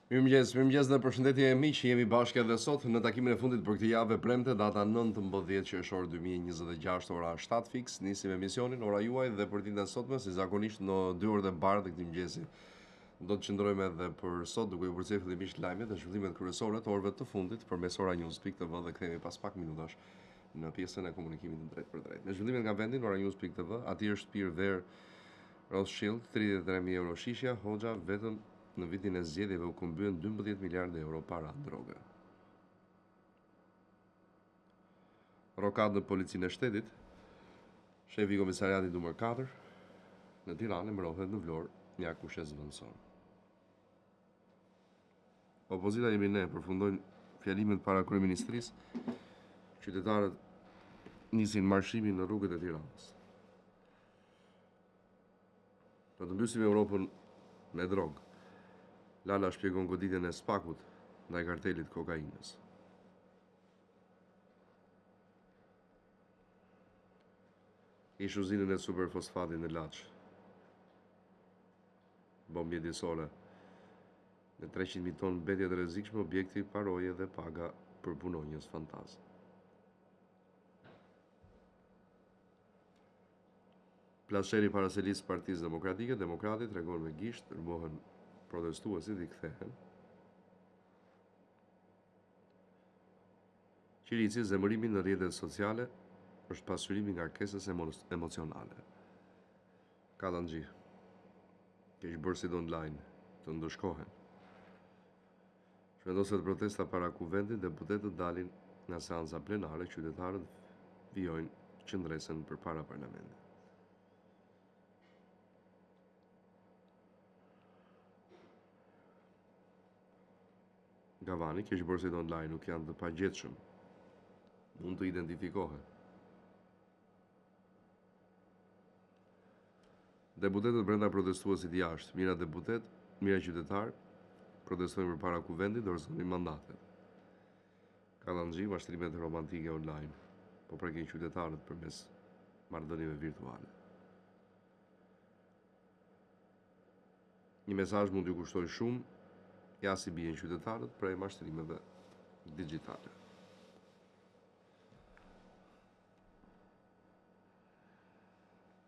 Mirëmëngjes dhe përshëndetje miq, jemi bashkë edhe sot në takimin e fundit për këtë javë premte, data 19 qershor 2026, ora 7 fiks, nisim emisionin, ora juaj dhe për ditën e sotme, si zakonisht në 2 orët e bardhë të këtij mëngjesi. Do të qëndrojmë edhe për sot duke u përcjellë fillimisht lajmet dhe zhvillimet kryesore të orëve të fundit përmes oranews.tv dhe kthehemi pas pak minutash në pjesën e komunikimit të drejtë për drejtë. Me zhvillimet nga vendi në oranews.tv, aty është Pir Ver Rothschild, 33.000 euro shishja, Hoxha vetëm në vitin e zgjedhjeve u këmbyen 12 miliardë euro para droge. Rokat në policinë e shtetit, shefi i komisariatit numër 4 në Tiranë mbrohet në Vlorë, një akushes vëndëson. Opozita jemi ne përfundojnë fjalimet para kryeministrisë, qytetarët nisin marshimin në rrugët e Tiranës. Do të mbysim Europën me drogë. Lala shpjegon goditjen e Spakut ndaj kartelit kokainës. Ish uzinën e superfosfatit në Laç. Bombë mjedisore. Në 300.000 ton mbetje të rrezikshme, objekti paroje dhe paga për punonjës fantaz. Plasheri paraselisë Partisë Demokratike, demokratit tregon me gisht, rëmohen protestuesit i kthehen. Qirici, zemërimi në rrjetet sociale është pasqyrimi nga ngarkesës emocionale. Kallanxhi, keqbërësit online të ndëshkohen. Shvendoset protesta para kuvendit, deputetët dalin nga seanca plenare, qytetarët vijojnë qëndresën përpara parlamentit. Gavani, keqbërësit online nuk janë të pagjetshëm, mund të identifikohen. Deputetët brenda protestuesit jashtë, mira deputet, mira qytetar, protestojnë përpara kuvendit, dorëzonin mandatet. Kallanxhi, mashtrimet romantike online, po prekin qytetarët përmes marrëdhënieve virtuale. Një mesazh mund t'ju kushtoj shumë, ja si bien qytetarët prej mashtrimeve digjitale.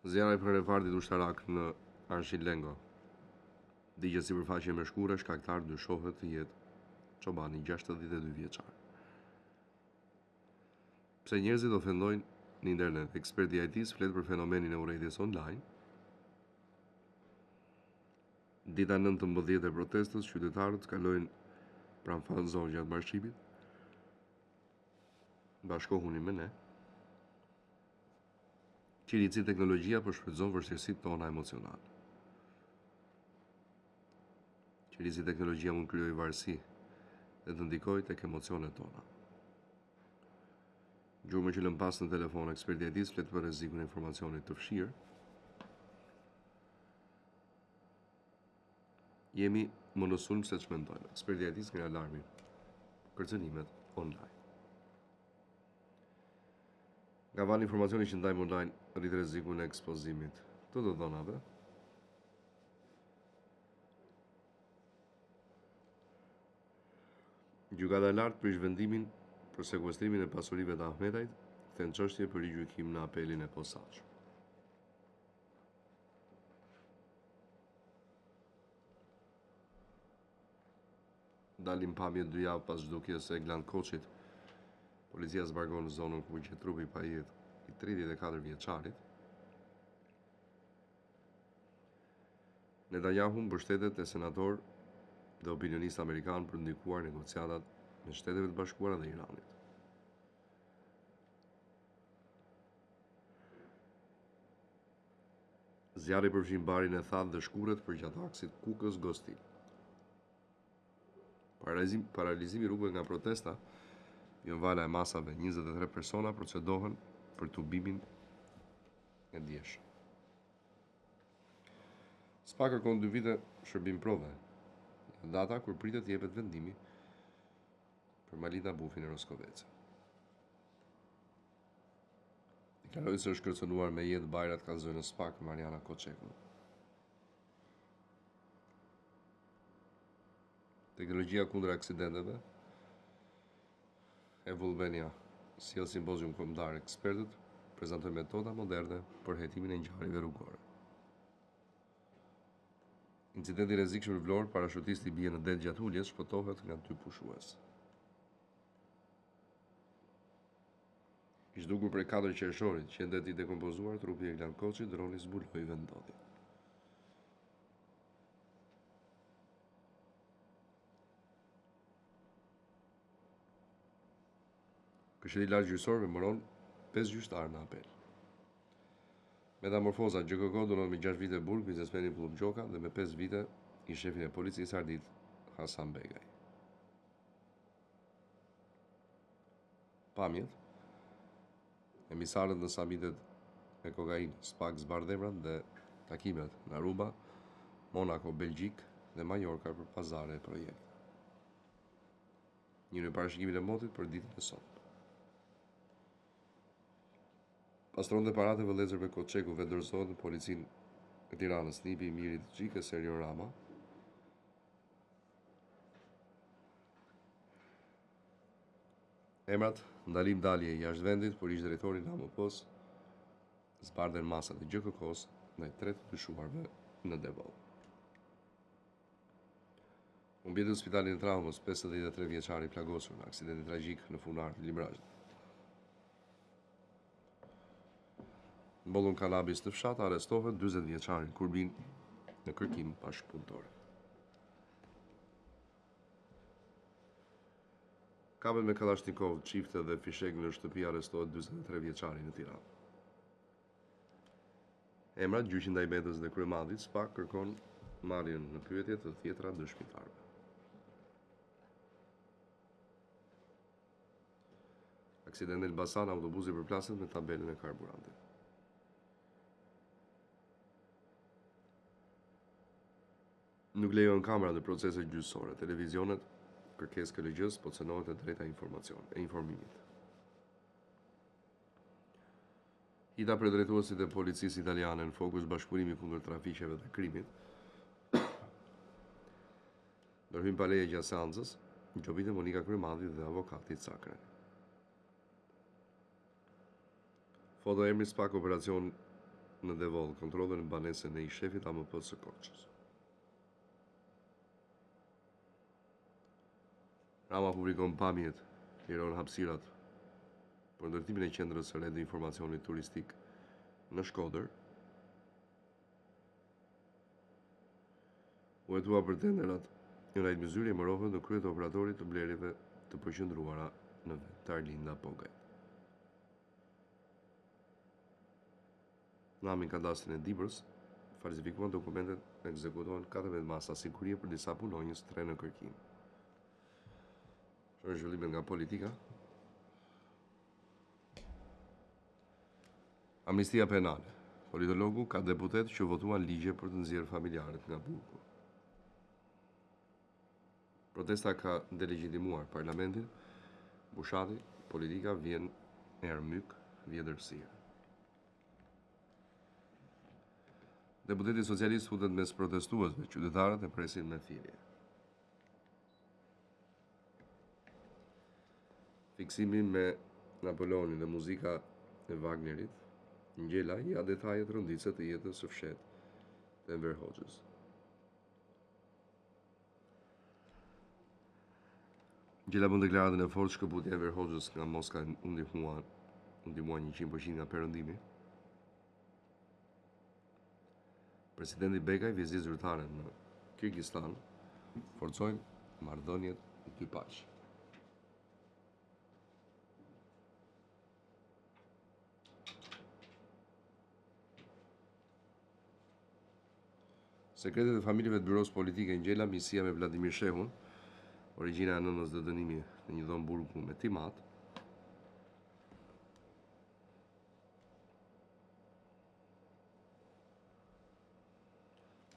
Zjarri për refardit ushtarak në Arshillengo. Digjet sipërfaqe me shkure, shkaktar dyshohet të jetë çobani 62 vjeçar. Pse njerëzit ofendojnë në internet? Eksperti i IT-s flet për fenomenin e urrëtijes online. Dita 19 e protestës, qytetarët kalojnë pranë fan zonë gjatë marshimit. Bashkohuni me ne. Qirici, teknologjia po shfrytëzon vështirësitë tona emocionale. Qirici, teknologjia mund krijojë varësi dhe të ndikojë tek emocionet tona. Gjurmë që lëm pas në telefon, eksperti i IT-s flet për rrezikun e informacionit të fshirë. Jemi më në sulm se ç'mendojmë. Eksperti i IT-s nga alarmi. Kërcënimet online. Nga valë informacioni që ndajmë online rrit rrezikun e ekspozimit të dhënave. Gjykata e lartë prish vendimin për sekuestrimin e pasurive të Ahmetajt, kthen çështje për rigjykim në apelin e posaçëm. Dalim pamje 2 javë pas zhdukjes së Eglan Koçit. Policia zbargon në zonën ku gjet trupi pa jetë i 34 vjeçarit. Netanyahu mbështetet e senator dhe opinionist amerikan për ndikuar negociatat me Shtetet e Bashkuara dhe Iranit. Zjarri përfshin barin e thatë dhe shkuret për gjatë aksit Kukës-Gostil. Paralizimi rrugëve nga protesta, vala e masave, 23 persona procedohen për tubimin e djeshëm. SPA kërkon 2 vite shërbim prove, data kur pritet jepet vendimi për Malita Bufin e Roskovecë. Deklaroi se është kërcënuar me jetë bajrat kallëzoi në SPA Mariana Koçeku. Teknologjia kundër aksidenteve. Evolvenia sjell simpozium kombëtar ekspertët prezantojnë metoda moderne për hetimin e ngjarjeve rrugore. Incidenti i rrezikshëm në Vlorë, parashutisti bie në det gjatë uljes, shpëtohet nga 2 pushues. I zhdukur prej 4 qershorit, qendet i dekompozuar, trupi e Eglan Koçit, droni zbuloi vendodhjen. Këshilli i Lartë Gjyqësor memoron 5 gjyqtarë në apel. Metamorfoza GKK dënon me 6 vite burg biznesmenin Pullum Gjoka dhe me 5 vite i shefin e policisë Ardit Hasan Begaj. Pamjet. Emisarët në samitet me kokainë, Spak Zbardemrat dhe takimet në Aruba, Monaco, Belgjik dhe Majorka për pazare e projekte. Një në parashikimin e motit për ditën e sotme. Pastron dhe parate vëllezërve Koçeku vendorësohet në policinë e Tiranës, nipi i Mirit Xhike Serion Rama. Emrat: ndalim dalje jashtë vendit për ish drejtorin e AMP-s, zbarden masat e GKK-s ndaj 3 të dyshuarve në Devall. Humbjet në spitalin e traumës 53 vjeçari plagosur në aksidenti tragjik në Funar të Librazhit. Mbollun kanabis të fshat, arrestohet 40 vjeçari Kurbin në kërkim bashkëpunëtor. Kapet me Kalashnikov, çifte dhe fishek në shtëpi, arrestohet 43 vjeçari në Tiranë. Emrat: gjyqi ndaj Betës dhe Kryemadit, Spak kërkon marrjen në pyetje të tjetra dëshmitarëve. Aksidenti në Elbasan, autobusi përplaset me tabelën e karburantit. Nuk lejohen kamerat në procese gjyqësore, televizionet kërkesë KLG-s, po cënohet e drejta e informimit. Hita për drejtuesit e policisë italiane në fokus bashkëpunimi kundër trafiqeve dhe krimit. Ndërhym pa leje gjatë seancës, gjobite Monika Kryemadi dhe avokati Cakre. Foto emri Spak operacion në Devall, kontrollën në banesën e ish shefit AMP-s së Korçës. Rama publikon pamjet, liron hapësirat për ndërtimin e qendrës së re të informacionit turistik në Shkodër. U hetua për tenderat, Unajt Myzyri emërohet në krye të operatorit të blerjeve të përqendruara në vend të Arlinda Pogaj. Namin kadastrin e Dibrës, falsifikuan dokumentet e ekzekutohen 14 masa sigurie për disa punonjës, 3 në kërkim. Shë zhvillimet nga politika. Amnistia penale. Politologu ka deputet që votuan ligje për të nxjerrë familjarët nga burgu. Protesta ka delegitimuar parlamentin, Bushati, politika vjen erë myk, vjedërsia. Deputeti socialist futet mes protestuesve, qytetarët e presin me thirrje. Fiksimi me Napoleonin dhe muzika e Wagnerit, Ngjela ja detajet rënditse të jetës së fshehtë të Enver Hoxhës. Ngjela bën deklaratën e fortë shkëputja e Enver Hoxhës nga Moska u ndihmua 100% nga perëndimi. Presidenti Begaj vizit zyrtare në Kirgjistan, forcojnë marrëdhëniet dy paqe. Sekretet e familjeve të byros politike Ngjela, misia me Vladimir Shehun, origjina e nënës dhe dënimi në një dhomë burgu me timat.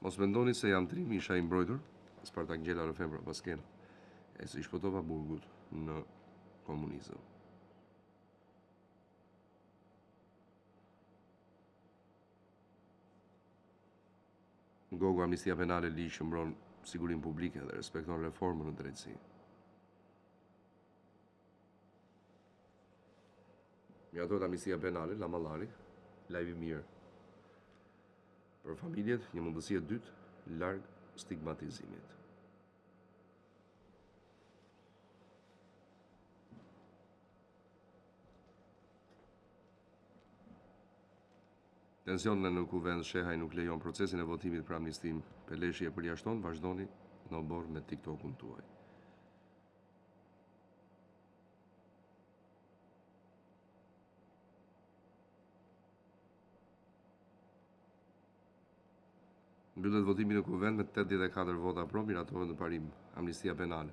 Mos mendoni se jam trimi, isha i mbrojtur, Spartak Ngjela Rëfembra Baskena, e se i shpëtova burgut në komunizëm. Gogo, amnistia penale ligj që mbron sigurinë publike dhe respekton reformën në drejtësi. Mjaftohet amnistia penale, la Mallari, lajmi mirë për familjet, një mundësi e dytë larg stigmatizimit. Tensionet në kuvend Shehaj nuk lejon procesin e votimit për amnistim. Peleshi e përjashton, vazhdoni në obor me TikTok-un tuaj. Mbyllet votimi në kuvend me 84 vota pro, miratohet në parim amnistia penale.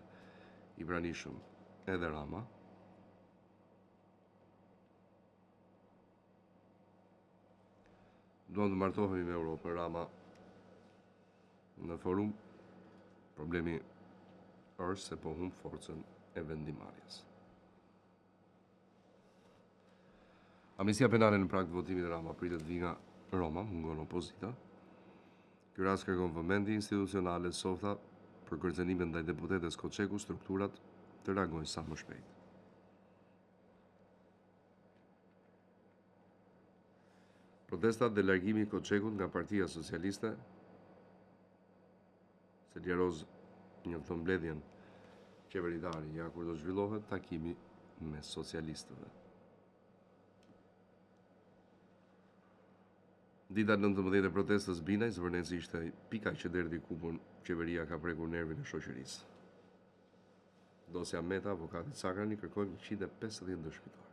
I pranishëm edhe Rama. Duam të martohemi me Europën. Rama në forum, problemi është se po humb forcën e vendimarrjes. Amnistia penale në prag të votimit e Rama pritet vi nga Roma, mungon opozita. Ky rast kërkon vëmendje institucionale, softa për kërcënimin ndaj deputetes Koçeku, strukturat të reagojnë sa më shpejt. Protestat dhe largimi i Koçekut nga Partia Socialiste, Seljeroz njofton mbledhjen qeveritare ja kur do zhvillohet takimi me socialistëve. Dita 19 e protestës Binaj, Zvërneci ishte pika që derdhi kupën, qeveria ka prekur nervin e shoqërisë. Dosja Meta, avokatit Sakrani kërkojnë 150 dëshmitar.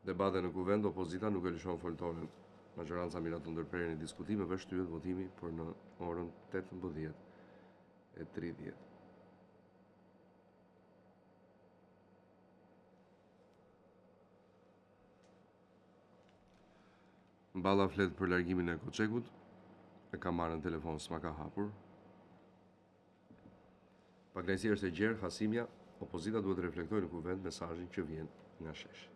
Debate në kuvend, opozita nuk e lëshon foltoren. Majoranca miraton ndërprerjen e diskutimeve, shtyhet votimi për në orën 18:30. Balla flet për largimin e Koçekut, e ka marrë në telefon, s'ma ka hapur. Paknajësia është e gjerë, Hasimja, opozita duhet të reflektojë në kuvend mesazhin që vjen nga sheshi.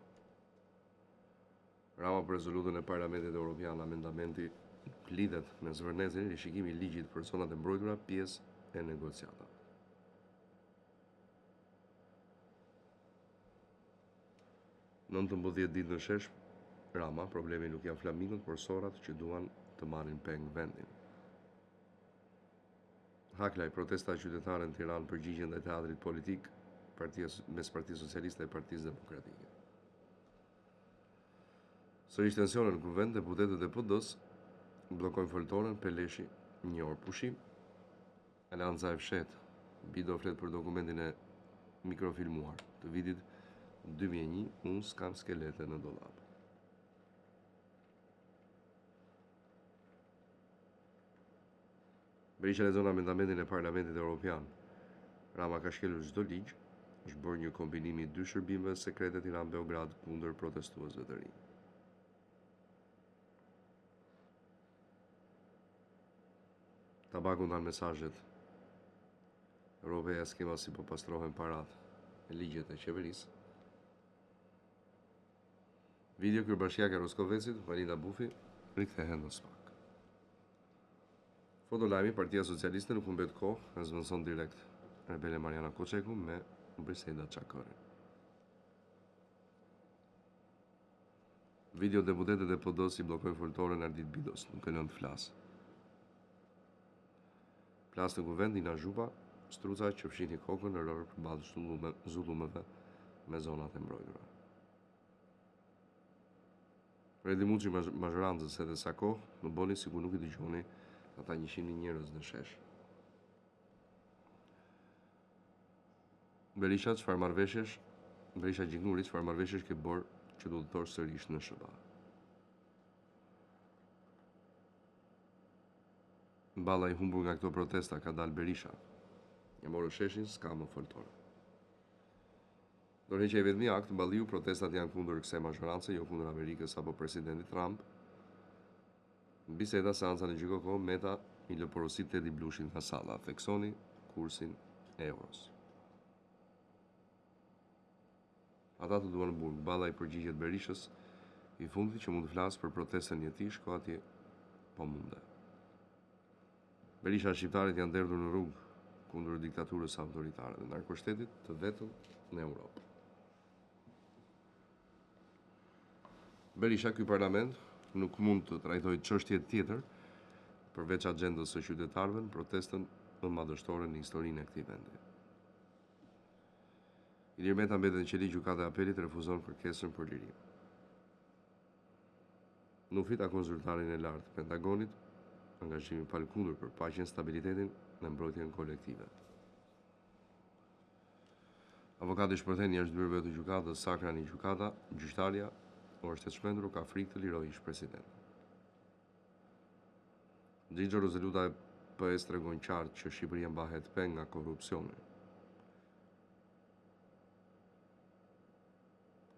Rama për rezolutën e Parlamentit Evropian, amendamenti nuk lidhet me Zvërnecin, rishikimi i ligjit për zonat e mbrojtura, pjesë e negociatave. Në 19 ditë në shesh, Rama, problemi nuk janë flamingët, por sorat që duan të marrin peng vendin. Haklaj, protesta qytetare në Tiranë përgjigjen ndaj teatrit politik mes Partisë Socialiste e Partisë Demokratike. Sërish tensionen në kuvend, deputetët e PD-s bllokojnë foltoren, Peleshi 1 orë pushim. Alanza e fshet, Bido flet për dokumentin e mikrofilmuar të vitit 2001, unë s'kam skelete në dollap. Berisha lexon amendamentin e Parlamentit Evropian. Rama ka shkelur çdo ligj, është bërë një kombinim i 2 shërbimeve sekrete Tiranë-Beograd kundër protestuesve të rinj. Tabaku ndan mesazhet. Europeja skema si po pastrohen parat e ligjet e qeverisë. Video kryebashkiak e Roskovecit, Valinda Bufi, rikthehen në SPAK. Fotolajmi, Partia Socialiste nuk humbet kohë, e zvendëson direkt rebele Mariana Koçeku me Briseda Çakërin. Video deputetet e PD-s i bllokojnë foltoren Ardit Bidos, nuk e lën të flasë. Plas në kuvend, Ina Zhupa, struca që fshini kokën në rërë përballë zullumeve me zonat e mbrojtura. Redi Muçi mazhorancës edhe sa kohë, më boni sikur nuk i dëgjoni ata 100 njerëz në shesh. Berisha çfarë marrëveshjesh? Berisha Gjignuri çfarë marrëveshjesh ke bërë që do të thosh sërish në SBA. Balla i humbur nga këto protesta, ka dalë Berisha. Ja morë sheshin, s'ka më foltore. Dorëheqja e vetmi akt, balliu, protestat janë kundër kësaj mazhorance, jo kundër Amerikës apo presidentit Trump. Në biseda seanca në gjykoko, Meta i lë porosit Teddy Blushin nga salla, theksoni kursin e euros. Ata të duan burg, Balla i përgjigjet Berishës, I fundit që mund të flasë për protestën e tij, shko atje po munde. Berisha shqiptarët janë derdhur në rrugë kundër diktaturës autoritare dhe narkoshtetit të vetëm në Europë. Berisha, ky parlament nuk mund të trajtojë çështje tjetër përveç agjendës së qytetarëve në protestën më madhështore në historinë e këtij vendi. Ilir Meta mbetet në qeli gjykata e apelit refuzon kërkesën për lirim. Nuk takon zyrtarin e lartë të Pentagonit, angazhimi palkundur për paqen, stabilitetin dhe mbrojtjen kolektive. Avokati shpërthen jashtë dyerve të gjykatës sakrani gjykata, gjyqtarja është e shmendur, ka frikë të lirojë ish-president. Xhixho Roseluta e PS tregon qartë që Shqipëria mbahet peng nga korrupsioni.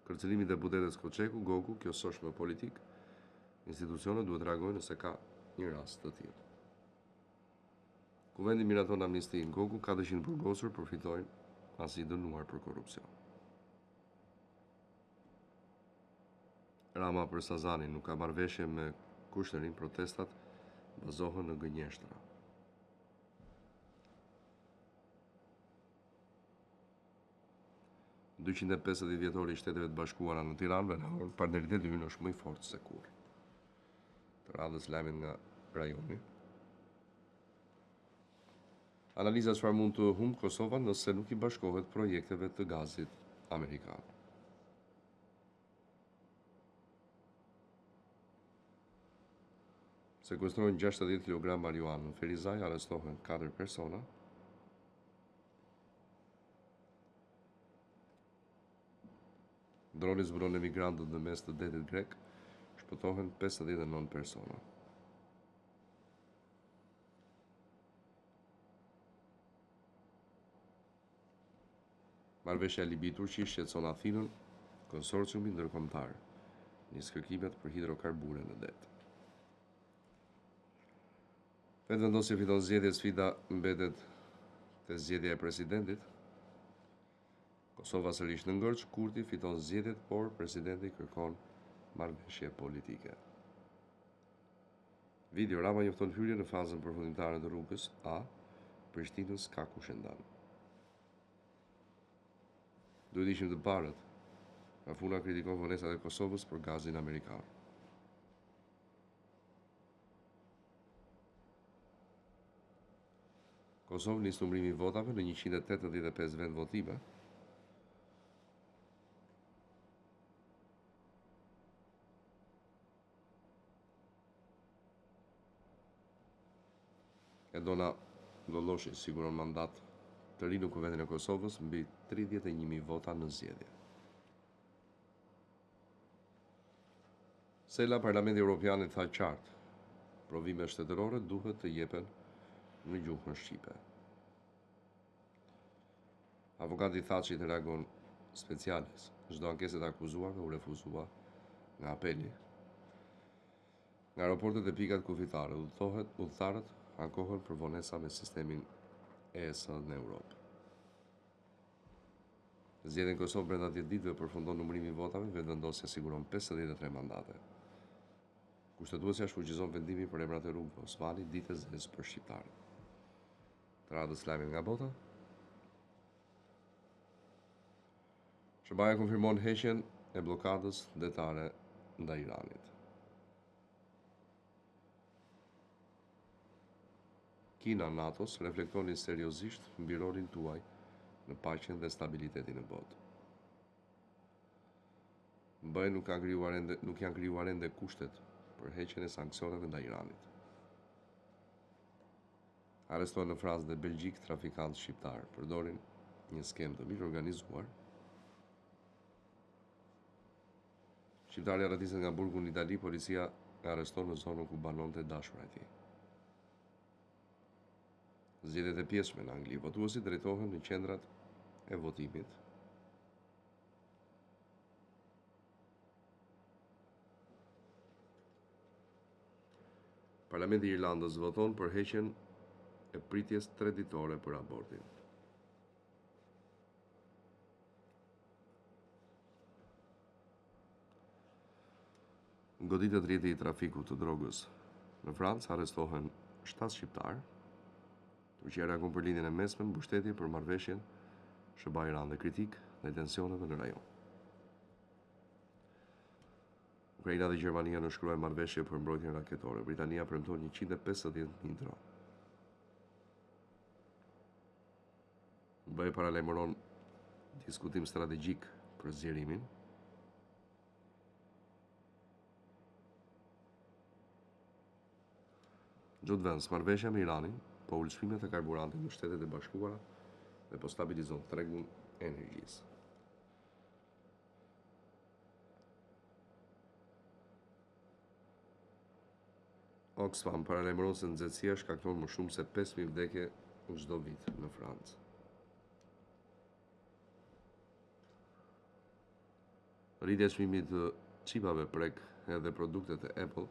Kërcënimi i deputetes Koçeku, Goku, kjo s'është më politik. Institucionet duhet reagojnë nëse ka një rast të tillë. Kuvendi miraton amnistiin, Goku 400 burgosur përfitojnë pasi i dënuar për korrupsion. Rama për Sazanin nuk ka marrëveshje me Kushterin, protestat bazohen në gënjeshtra. $250 vjetori i Shteteve të Bashkuara në Tiranë vënahon partneriteti ynë është më i fortë se kurrë. Të radhës lajmin nga rajoni. Analiza çfarë mund të humbë Kosova nëse nuk i bashkohet projekteve të gazit amerikan. Sekuestrojnë 60 kg marijuanë në Ferizaj, arrestohen 4 persona. Droni zburon emigrantët në mes të detit grek, shpëtohen 59 persona. Marrëveshja e Libi-Turqi shqetëson Athinën, konsorciumi ndërkombëtar, nis kërkimet për hidrokarbure në det. Vendosje fiton zgjedhjet, sfida mbetet te zgjedhja e presidentit. Kosova sërish në ngërç, Kurti fiton zgjedhjet, por presidenti kërkon marrëveshje politike. Video: Rama njofton hyrje në fazën përfundimtare të rrugës A, Prishtinës ka kushendan. Duhet ishim të parët. Rafuna kritikon vonesat e Kosovës për gazin amerikan. Kosovë nis numërimi i votave në 185 vend votime. Edona Lolloshi siguron mandat të ri në Kuvendin e Kosovës mbi 31.000 vota në zgjedhje. Sela, Parlamenti Evropian i tha qartë, provimet shtetërore duhet të jepen në gjuhën shqipe. Avokati Thaçi të reagon specialis, çdo ankesë të akuzuarve u refuzua nga apeli. Nga aeroportet e pikat kufitare, udhëtarët ankohen për vonesa me sistemin ES në Europë. Zgjedhja në Kosovë brenda 10 ditëve përfundon numërimi i votave, vendvendosja siguron 53 mandate. Kushtetuesja shfuqizon vendimin për emrat e rrugëve Osmani, ditë e zezë për shqiptarët. Të radhës lajmin nga bota. SBA konfirmon heqjen e blokadës detare ndaj Iranit. Kina, NATO-s reflektonin seriozisht mbi rolin tuaj në paqen dhe stabilitetin në botë. BE nuk janë krijuar ende kushtet për heqjen e sanksioneve ndaj Iranit. Arrestohen në Francë dhe Belgjik trafikantë shqiptar, përdorin një skem të mirë organizuar. Shqiptari arretiset nga burgu në Itali, policia e arreston në zonën ku banonte dashura e tij. Zgjedhjet e pjesshme në Angli, votuesit drejtohen në qendrat e votimit. Parlamenti i Irlandës voton për heqjen e pritjes 3 ditore për abortin. Goditet rrjeti i trafikut të drogës në Francë, arrestohen 7 shqiptarë. Turqia reagon për lindjen e mesme, mbështetje për marrëveshjen SBA-Iran dhe kritik ndaj tensioneve në rajon. Ukraina dhe Gjermania nënshkruajnë marrëveshje për mbrojtjen raketore. Britania premton 150.000 dronë. BE paralajmëron diskutim strategjik për zgjerimin. Gjot vend, marrëveshja me Iranin po ul çmimet e karburantit në Shtetet e Bashkuara dhe po stabilizon tregun e energjisë. Oxfam paralajmëron se nxehtësia shkakton më shumë se 5.000 vdekje çdo vit në Francë. Rritja e çmimit të çipave prek edhe produktet e Apple,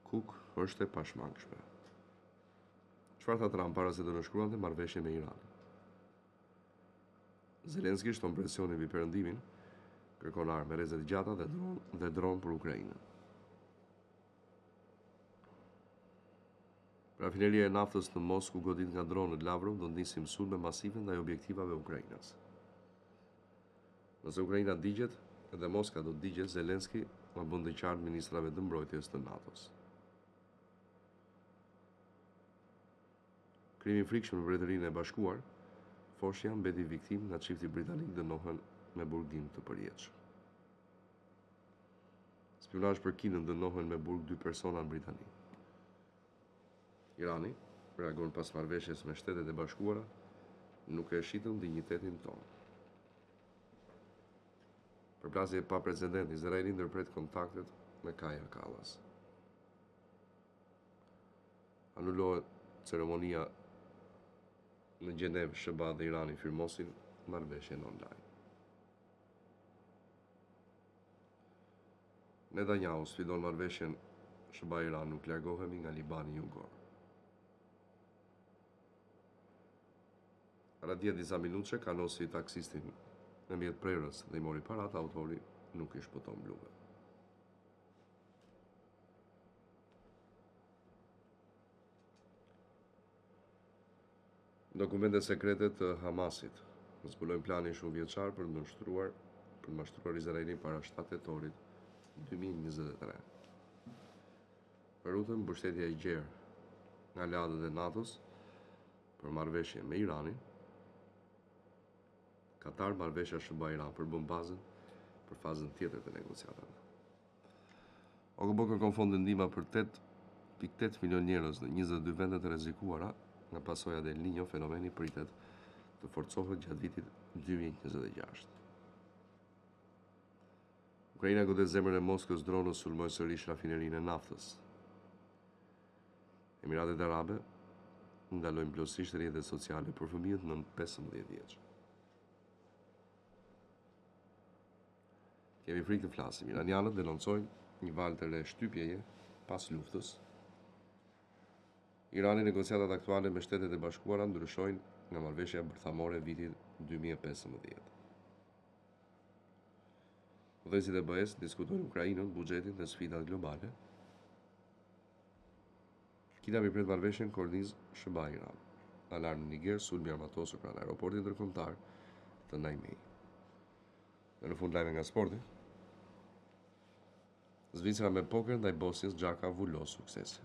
Cook është e pashmangshme. Çfarë tha Trump para se të nënshkruante marrëveshje me Iranin? Zelenski shton presionin mbi perëndimin, kërkon armë, rrezet gjata dhe dron për Ukrainën. Rafineria e naftës në Mosku godit nga dronët Lavrov do të nisë sulme masive ndaj objektivave ukrainas. Nëse Ukraina digjet, edhe Moska do të digjet, Zelenski ma bën të qartë ministrave të mbrojtjes të NATO-s. Krimi i frikshëm në Mbretërinë e Bashkuar, Foshja mbeti viktim nga çifti britanik dënohen me burgim të përjetshëm. Spionazh për Kinën dënohen me burg 2 persona në Britani. Irani reagon pas marrëveshjes me Shtetet e Bashkuara, nuk e shitën dinjitetin tonë. Përplasje pa precedent, Izraeli ndërpret kontaktet me Kaja Kallas. Anulohet ceremonia në Gjenevë, SBA dhe Irani firmosin marrëveshjen online. Netanyahu sfidon marrëveshjen SBA-Iran, nuk largohemi nga Libani Jugor. Radhja disa minutë kanosi taksistin në mjet prerës dhe i mori parat, autori nuk i shpëton bluve. Dokumentet sekrete të Hamasit zbulojnë planin shumë vjeçar për të mashtruar Izraelin para 7 tetorit 2023. Për rrugën mbështetja e gjerë nga aleatët e NATO-s për marrëveshje me Iranin, Katar marrëveshja SBA-Iran për bën bazën për fazën tjetër të negociatave. OKB kërkon fonde ndihma për 8.8 milion njerëz në 22 vende të rrezikuara nga pasojat e El Niño, fenomeni pritet të forcohet gjatë vitit 2026. Ukraina godet zemrën e Moskës, dronët sulmojnë sërish rafinerinë e naftës. Emiratet Arabe ndalojnë plotësisht rrjetet sociale për fëmijët nën 15 vjeç. Kemi frikë të flasim. Iranianët denoncojnë një valë të re shtypjeje pas luftës. Irani negociatat aktuale me Shtetet e Bashkuara ndryshojnë nga marrëveshja bërthamore vitit 2015. Udhëheqësit e BE-s diskutojnë Ukrainën, buxhetin dhe sfidat globale. Kita pret marrëveshjen korniz SBA-Iran. Alarm në Niger, sulmi armatosur pranë aeroportit ndërkombëtar të Niamey. Në fund lajme nga sporti. Zvicra me poker ndaj Bosnjës, Xhaka vulos suksese.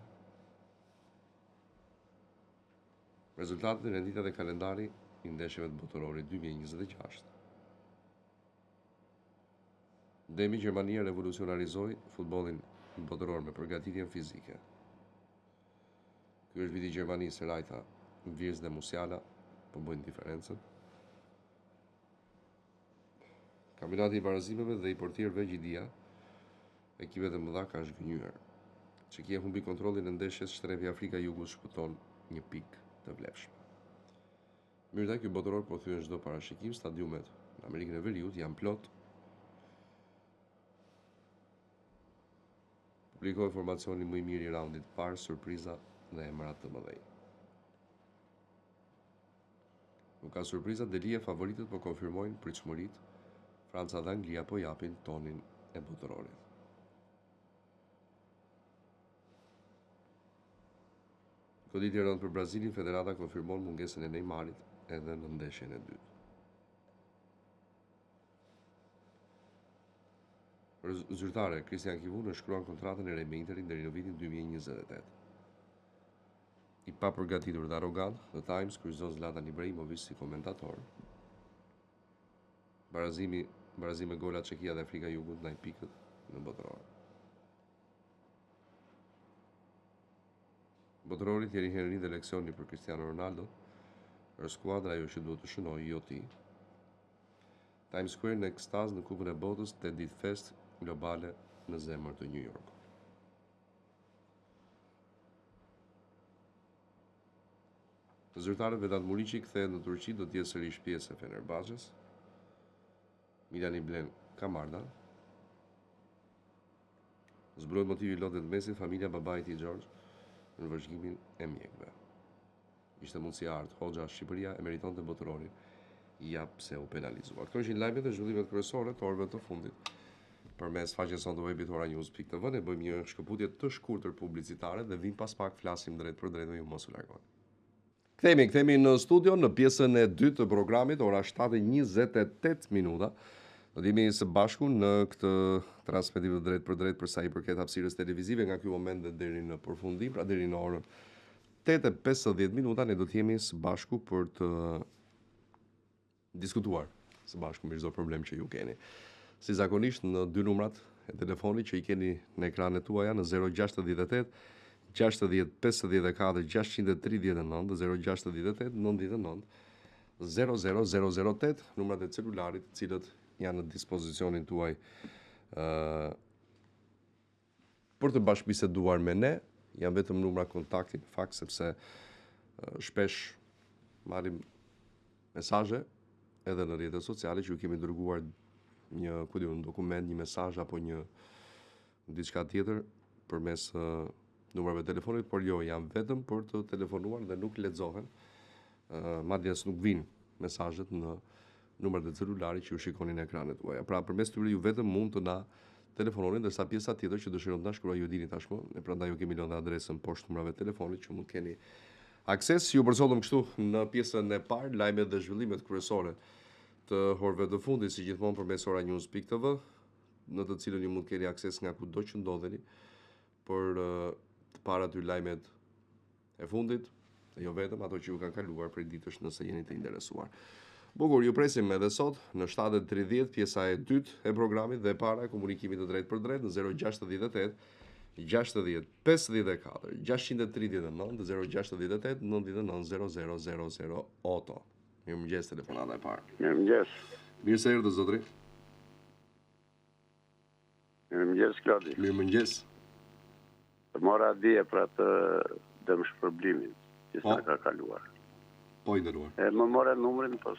Rezultatet, renditat dhe kalendari i ndeshjeve të botërorit 2026. Demi Gjermania revolucionarizoi futbollin botëror me përgatitjen fizike. Ky është viti i Gjermanisë, Rajta, Virz dhe Musiala po bëjnë diferencën. Kampionati i barazimeve dhe i portierëve Gjidia, ekipet e mëdha kanë zhgënjur. Çekia humbi kontrollin e ndeshjes, shtrepi Afrika e Jugut shpëton një pikë të vlefshme. Mirë, ky botëror po thyen çdo parashikim, stadiumet në Amerikën e Veriut janë plot. Publikohet formacioni më i mirë i raundit të parë, surpriza dhe emra të mëdhenj. Nuk ka surpriza, Delia favoritët po konfirmojnë pritshmëritë. Franca dhe Anglia po japin tonin e botërorit. Goditja rënd për Brazilin, Federata konfirmon mungesën e Neymarit edhe në ndeshjen e dytë. Zyrtare, Christian Kivu në shkruan kontratën e re me Interin deri në vitin 2028. I papërgatitur dhe arrogant, The Times kryqëzon Zlatan Ibrahimovic si komentator. Barazim me gola Çekia dhe Afrika e Jugut ndaj pikët në botëror. Botërori Thierry Henry dhe leksioni për Cristiano Ronaldo, është skuadra ajo që duhet të shënojë, jo ti. Times Square në ekstaz në Kupën e Botës, 8 ditë fest globale në zemër të New York. Zyrtarët Vedat Muriqi kthehet në Turqi, do të jetë sërish pjesë e Fenerbahçes. Milan i blen Kamarda. Zbrohet motivi i lotët Mesit, familja babait i George në vëzhgimin e mjekëve. Ishte mundësi art, Hoxha Shqipëria e meritonte botërorin, ja pse u penalizuar. Këto ishin lajmet e zhvillimet kryesore të orëve të fundit. Përmes faqes sonë të webit oranews.tv ne bëjmë një shkëputje të shkurtër publicitare dhe vim pas pak flasim drejt për drejt dhe ju mos u largoni. Kthehemi në studio në pjesën e dytë të programit, ora 7:28 minuta. Do të jemi së bashku në këtë transmetim të drejt për drejt për sa i përket hapësirës televizive nga ky moment dhe deri në përfundim, pra deri në orën 8:50 minuta ne do të jemi së bashku për të diskutuar së bashku me çdo problem që ju keni. Si zakonisht në dy numrat e telefonit që i keni në ekranet tuaja në 068 60 54 639 dhe 068 99 00008, numrat e celularit të cilët janë në dispozicionin tuaj për të bashkëbiseduar me ne. Janë vetëm numra kontakti, në fakt, sepse shpesh marrim mesazhe edhe në rrjetet sociale që ju kemi dërguar një dokument, një mesazh apo një diçka tjetër përmes numrave telefonit, por jo, janë vetëm për të telefonuar dhe nuk lexohen. Madje as nuk vinë mesazhet në numrat e celularit që ju shikoni në ekranet tuaja. Pra përmes tyre ju vetëm mund të na telefononi, ndërsa pjesa tjetër që dëshiron të na shkruaj ju dini tashmë, ne prandaj ju kemi lënë adresën poshtë numrave telefonit që mund keni akses. Ju përsotëm kështu në pjesën e parë, lajmet dhe zhvillimet kryesore të orëve të fundit, si gjithmonë përmes oranews.tv, në të cilën ju mund keni akses nga kudo që ndodheni për të parë aty lajmet e fundit, dhe jo vetëm ato që ju kanë kaluar prej ditësh nëse jeni të interesuar. Bukur, ju presim edhe sot në 7:30 pjesa e dytë e programit dhe para e komunikimit të drejt për drejt në 068 60 54 639 dhe 068 99 0000. Mirëmëngjes, telefonata e parë. Mirëmëngjes. Mirë se erdhët, zotri. Mirëmëngjes, Klodi. Mirëmëngjes. Të mora dije për atë dëmshpërblimin që sa ka kaluar. Po i nderuar. Më more numrin, po.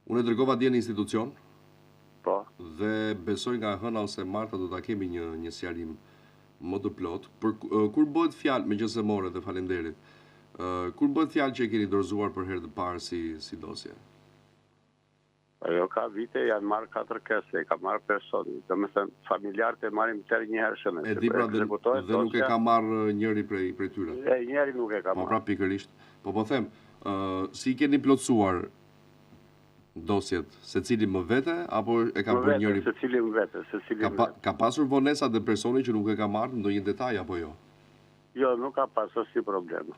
Unë e dërgova dje në institucion. Po. Dhe besoj nga hëna ose marta do ta kemi një sqarim më të plot. Kur bëhet fjalë, megjithëse more dhe faleminderit. Kur bëhet fjalë që e keni dorëzuar për herë të parë si dosje? Ajo ka vite, janë marrë 4 kese, ka marrë personi. Domethënë familjarët e marrim tërë një herë shënë. E di pra dhe nuk e ka marrë njëri prej tyre. Njëri nuk e ka marrë. Po pra pikërisht. Po them, si keni plotësuar dosjet, secili më vete apo e ka bërë njëri? Secili më vete, Ka pasur vonesa dhe personi që nuk e ka marrë ndonjë detaj apo jo? Jo, nuk ka pasur si problem.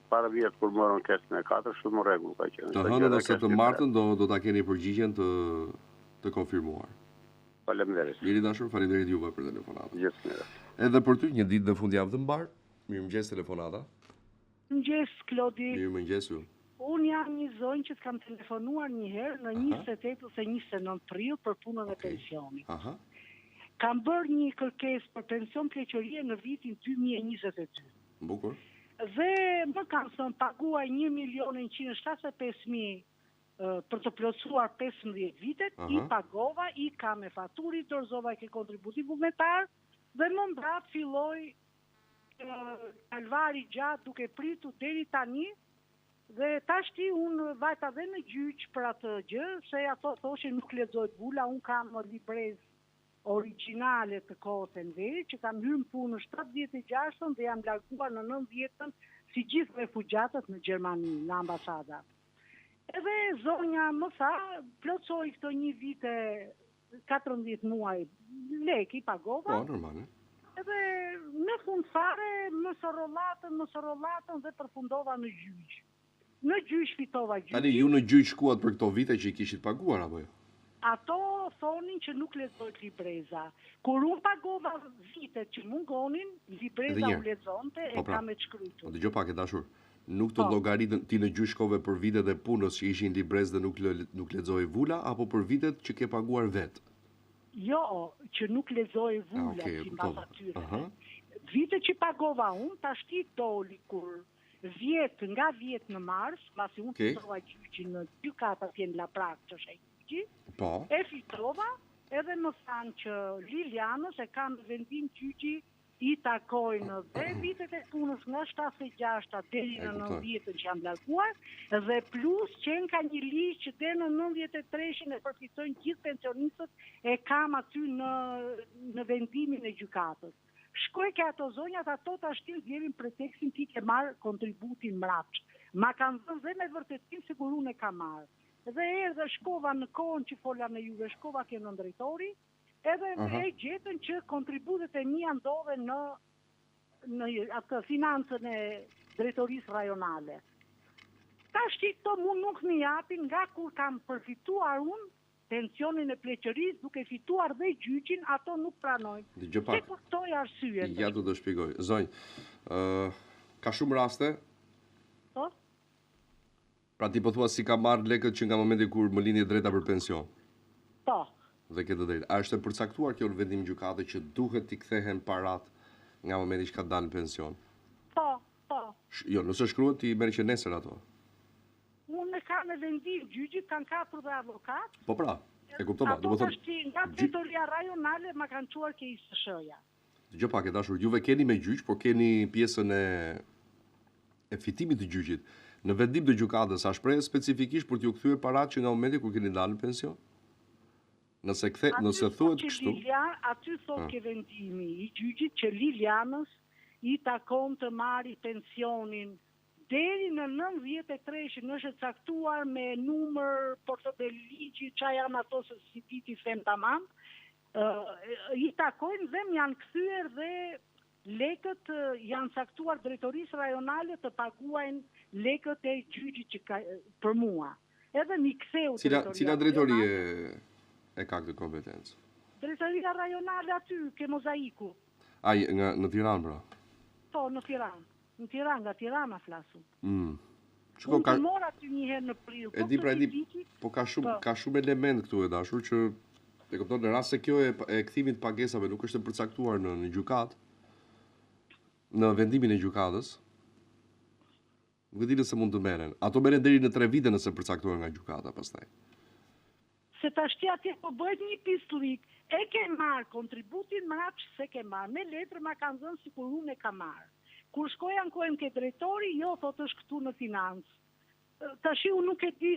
Para vjetë kur morën kesën e 4, shumë rregull ka qenë. Të hënën ose të martën do ta keni përgjigjen të konfirmuar. Faleminderit. Miri dashur, faleminderit juve për telefonatën. Gjithnjëherë. Edhe për ty një ditë dhe fundjavë të mbar. Mirëmëngjes telefonata. Mirëmëngjes, Klodi. Mirëmëngjes ju. Unë jam një zonjë që kam telefonuar një herë në 28 ose 29 prill për punën e pensionit. Aha. Kam bërë një kërkesë për pension pleqërie në vitin 2022. Bukur. Dhe më kanë thënë paguaj 1.175.000 për të plotësuar 15 vitet, i pagova, i kam me faturë, dorëzova ke kontributiv vullnetar dhe më mbrapa filloi kalvari gjatë duke pritur deri tani. Dhe tashti unë vajta dhe në gjyq për atë gjë, se ato thoshin nuk lexohet bula, unë kam librezë origjinale të kohës e Enverit, që kam hyrë në punë në 76 dhe jam larguar në 90-ën si gjithë refugjatët në Gjermani, në ambasada. Edhe zonja më tha, plotsoj këto një vite 14 muaj lek I pagova. Po, normale. Edhe në fund fare më sorollatën dhe përfundova në gjyq. Në gjyq fitova gjyqin. Tani ju në gjyq shkuat për këto vite që I kishit paguar apo jo? Ato thonin që nuk lexohet libreza. Kur unë pagova vitet që mungonin, libreza u lexonte e kam e shkruar. Dëgjoj pak e dashur. Nuk të llogaritën ti në gjyq shkove për vitet e punës që ishin librez dhe nuk lexoi vula apo për vitet që ke paguar vet? Jo, që nuk lexoi vula si mbas atyre. Vitet që pagova unë, tashti doli kur nga 10 në mars, pasi unë fitova gjyqin në gjykata në Laprak, që është ai gjyqi. Po. E fitova, edhe më thanë që Lilianës e ka në vendim gjyqi I takojnë dhe vitet e punës nga 76 deri në 90 që jam larguar, dhe plus që ka një ligj që deri në 93 e përfitojnë gjithë pensionistët e kam aty në vendimin e gjykatës. Shkoj ke ato zonjat, ato të ashtil vjerin pretekstin ti ke marrë kontributin mrapsh. Ma kanë dhënë dhe me vërtetim sigur unë e ka marrë. Dhe erdhe shkova në kohën që fola me juve, shkova ke në drejtori, edhe e gjetën që kontributet e mia ndodhen në atë financën e drejtorisë rajonale. Tashti këto mu nuk më japin nga kur kam përfituar unë pensionin e pleqërisë, duke fituar dhe gjyqin, ato nuk pranojnë. Se kuptoj arsyen. Ja do shpjegoj. Zonjë, ka shumë raste? Po? Pra ti po thua si ka marrë lekët që nga momenti kur më lindi drejta për pension? Po. Dhe këtë drejtë. A është e përcaktuar kjo në vendim gjykate që duhet t'i kthehen parat nga momenti që ka dalë në pension? Po, po. Jo, nëse shkruhet ti merr që nesër ato. Unë ka në vendim gjyqit, kanë kapur dhe avokat. Po pra, e kuptova. Ato tashti nga drejtoria rajonale ma kanë çuar ke ISSH-ja. Dgjoj pak e dashur, juve keni me gjyq, por keni pjesën e fitimit të gjyqit. Në vendim të gjykatës, a shpreh specifikisht për t'ju kthyer parat që nga momenti kur keni dalë në pension? Nëse thuhet kështu. Aty thot ke vendimi I gjyqit që Lilianës I takon të marri pensionin deri në 93 në është caktuar me numër portobeligji, qa janë ato se si titi them tamam, I takojnë dhe më janë kthyer dhe lekët janë caktuar drejtorisë rajonale të paguajnë lekët e gjyqit që për mua. Edhe mi ktheu Cila drejtori e ka këtë kompetencë? Drejtoria rajonale aty, ke Mozaiku. Ai, në Tiranë, pra? Po, në Tiranë. Në Tiranë, nga Tirana flasu. Unë të mora aty një herë në prill. E di, po ka shumë element këtu e dashur që e kupton në rast se kjo e kthimit pagesave nuk është e përcaktuar në gjykat, në vendimin e gjykatës. Nuk e di nëse mund të merren. Ato merren deri në 3 vite nëse përcaktuar nga gjykata pastaj. Se tashti atje po bëhet një pislik, e ke marrë kontributin mrapsh se ke marrë, me letër ma kanë dhënë sikur unë e ka marrë. Kur shkoja në kohën ke drejtori, jo, thot është këtu në financë. Tashi unë nuk e di,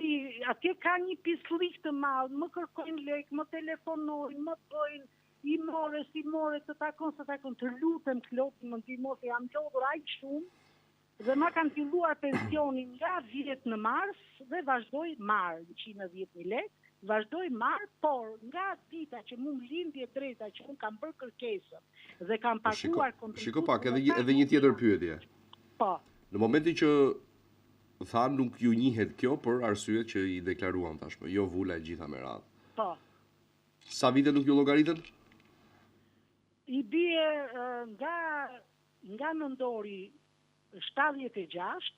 atje ka një pislik të madh, më kërkojnë lek, më telefonojnë, më bëjnë, I more, të takon, të lutem klop, më ndihmo se jam lodhur aq shumë, dhe ma kanë filluar pensionin nga 10 në mars, dhe vazhdoj marrë 110.000 lek, vazhdoj marrë, por nga dita që mund lindje drejta që unë kam bërë kërkesën dhe kam paguar kontributin. Shiko pak, edhe një tjetër pyetje. Po. Në momentin që thanë nuk ju njihet kjo për arsyet që I deklaruan tashmë, jo vula e gjitha me radhë. Po. Sa vite nuk ju llogaritën? I bie nga nëndori 76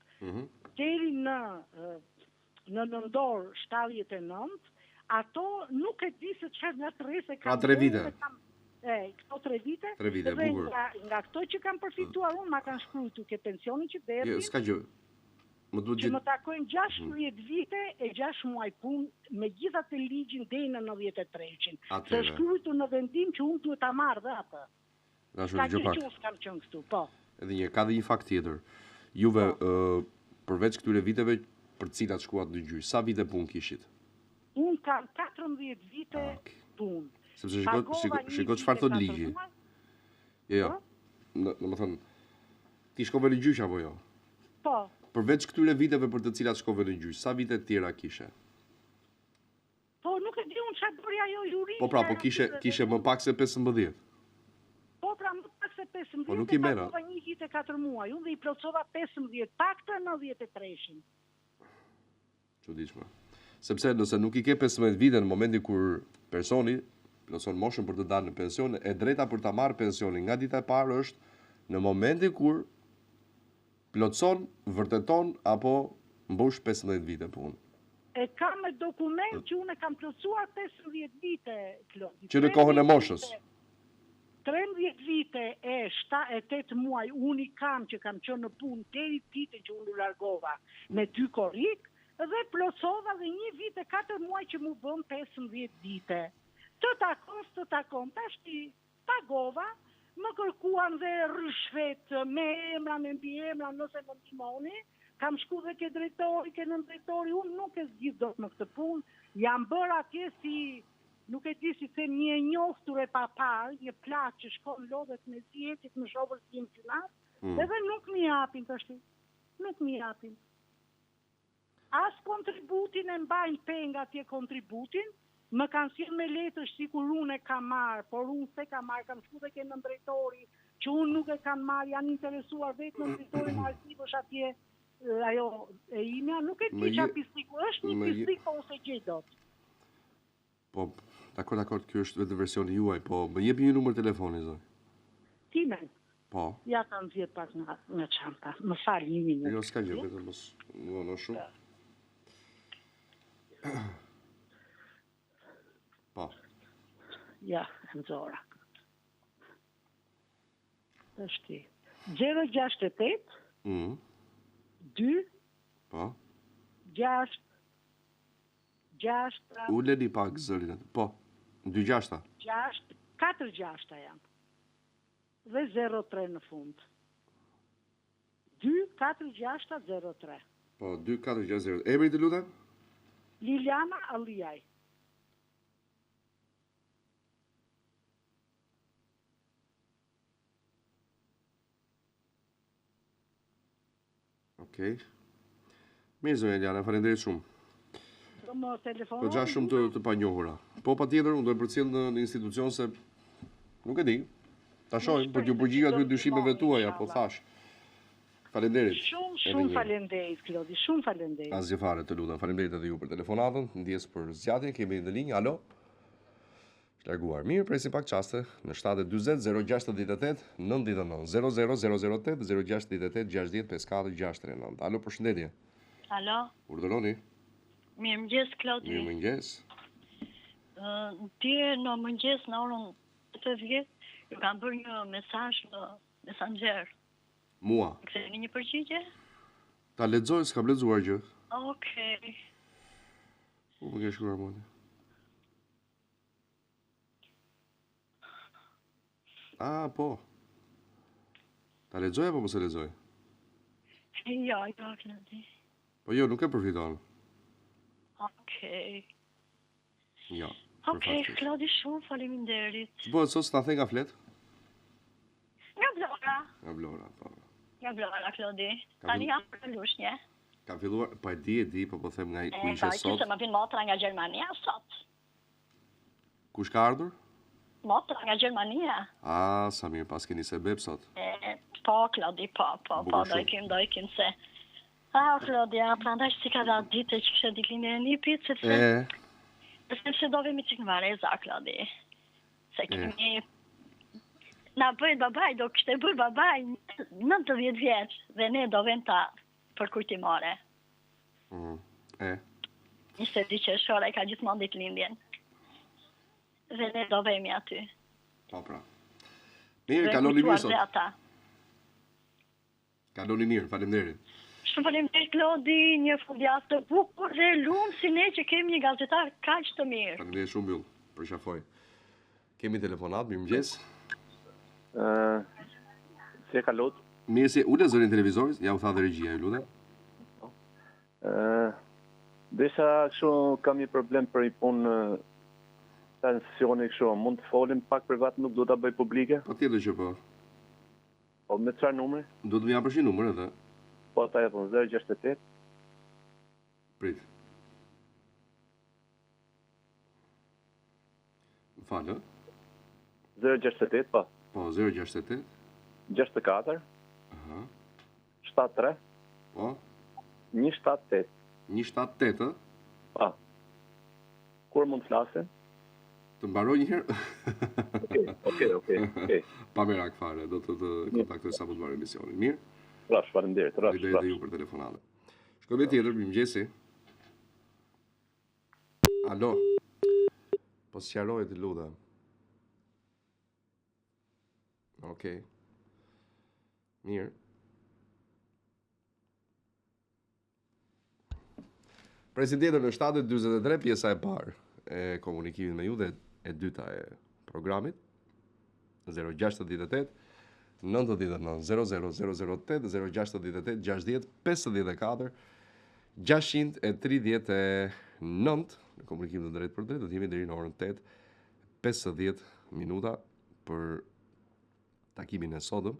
deri në nëndor 79. Ato nuk e di se çfarë nga 3 Ka 3 vite. Këto 3 vite. 3 vite, bukur. Nga këto që kam përfituar unë, ma kanë shkruar ke pensionin që derdhin. Jo, s'ka gjë. Që më takojnë 16 vite e 6 muaj punë me gjitha të ligjin deri në 93-shin. Se shkruajtur në vendim që unë duhet ta marr dhe atë. Ka që s'kam qenë këtu, po. Ka dhe një fakt tjetër. Juve, përveç këtyre viteve për cilat shkuat në gjyq, sa vite punë kishit? Unë kam 14 vite punë. Sepse shiko çfarë thot ligji. Jo. Domethënë, ti shkove në gjyq apo jo? Po. Përveç këtyre viteve për të cilat shkove në gjyq, sa vite të tjera kishe? Po, nuk e di unë çfarë bëri ajo juri. Po pra, po kishe më pak se 15. Po pra, më pak se 15. Po nuk i merra. Pagova 1 vit e 4 muaj, unë dhe i plotësova 15, pak të 93-shin. Çuditshme. Sepse nëse nuk i ke 15 vite në momentin kur personi plotëson moshën për të dalë në pension, e drejta për ta marrë pensionin nga dita e parë është në momentin kur plotëson, vërteton apo mbush 15 vite punë. E kam me dokument që unë e kam plotësuar 15 vite, Klodi. Që në kohën e moshës. 13 vite e 8 muaj unë i kam që kam qenë në punë deri ditën që unë u largova me 2 korrik dhe plotësova dhe 1 vit e 4 muaj që mu bën 15 vite. Të takon, tashti pagova, më kërkuan dhe rishvet me emra, me mbi emra, nëse më ndihmoni, kam shku dhe ke drejtori, ke nën drejtori, unë nuk e zgjidh dot në këtë punë, jam bërë atje si, nuk e di si them një e njoftur e papar, një plak që shkon lodhet me zjetit në shofër si në gjunat, edhe nuk mi japin tashti, nuk mi japin. As kontributin e mbajnë penga atje kontributin, më kanë sjellë me letësh sikur unë e kam marrë, por unë se kam marrë, kam shku dhe ke nën drejtori, që unë nuk e kam marrë, janë interesuar vetë nën drejtori në arkivësh atje, ajo e imja, nuk e di çfarë pisliku, është një pislik po ose gjej dot. Po, dakor, kjo është vetë versioni juaj, po më jepi një numër telefoni, zoj. Timen? Po. Ja kam zgjedh pak në çanta. Më fal 1 minutë. Jo, s'ka gjë, vetëm mos ngono shumë. Po. Ja, nxora. Është 068 2 Po. 6 Uleni pak zërin atë. Po. 26. 4 6 janë. Dhe 03 në fund. 2 4 6 03. Po, 2 4 6 0. Emri të lutem? Liliana Alliaj. Okej. Mirë zonja Liliana, faleminderit shumë. Do më telefonoj. Po gjash shumë të panjohura. Po patjetër unë do të përcjell në institucion se nuk e di. Ta shohim për t'ju përgjigjet aty dyshimeve tuaja, po thash. Faleminderit. Shumë faleminderit, Klodi, shumë faleminderit. Asgjë fare, të lutem. Faleminderit edhe ju për telefonatën. Ndjes për zgjatjen, kemi në linjë. Alo. Larguar. Mirë, presim pak çaste në 7:40 068 99 00008 068 60 54 69. Alo, përshëndetje. Alo. Urdhëroni. Mirëmëngjes, Klodi. Mirëmëngjes. Ti në mëngjes në orën 8:10 ju kam bërë një mesazh në Messenger. Mua. Ktheni një përgjigje? Ta lexoj, s'kam lexuar gjë. Okej. U më ke shkruar mua. Po. Ta lexoj apo mos e lexoj? Jo, Klodi. Po jo, nuk e përfiton. Okej. Jo. Okej, Klodi, shumë faleminderit. Po, sot s'na the nga flet? Nga Vlora. Nga Vlora, po. Nga Vlora, Klodi. Tani jam për lushnje. Ka filluar, po e di, po po them nga ku ishe sot. Se më vjen motra nga Gjermania sot. Kush ka ardhur? Motra nga Gjermania. Sa mirë, pas keni sebeb sot. Po, Klodi, po, do ikim se. Klodi, prandaj si ka datë ditë që kështë ditëlindjen e nipit, sepse do vemi çik në Vareza, Klodi. Se kemi na bëjt babaj, do kështë e bërë babaj 90 vjeç dhe ne do vem ta për kujtimore. 22 qershor ka gjithmonë ditëlindjen. Dhe ne do vemi aty. Po pra. Mirë, kaloni mirë sot. Kaloni mirë, faleminderit. Shumë faleminderit, Klodi, një fundjavë të bukur dhe lumë si ne që kemi një gazetar kaq të mirë. Faleminderit shumë Byll, për shafoj. Kemi telefonat, mirëmëngjes. Si e kalot? Mirë si, ule zërin televizorit, ja u tha dhe regjia, ju lutem. Desha kështu kam një problem për i punë tensioni kështu, mund të folim pak privat, nuk do ta bëj publike? Patjetër që po. Po me çfarë numri? Do të më japësh një numër edhe. Po ta jepun 068. Prit. Më falë. 068, po. Po 068. 64. Aha. 73. Po. 178. 178, ë? Po. Kur mund të flasim? Të mbaroj një herë. Okej. Pa merak fare, do të kontaktoj sa më të mbaroj emisionin. Mirë? Rash, faleminderit. Rash. Dhe ju për telefonatën. Shkojmë tjetër, mirëmëngjesi. Alo. Po sqaroj të lutem. Okej. Mirë. Presidentën në 7:43, pjesa e parë e komunikimit me ju dhe e dyta e programit 068 99 00008 068 60 54 639 në komunikim të drejt për drejt, do të jemi deri në orën 8 50 minuta për takimin e sotëm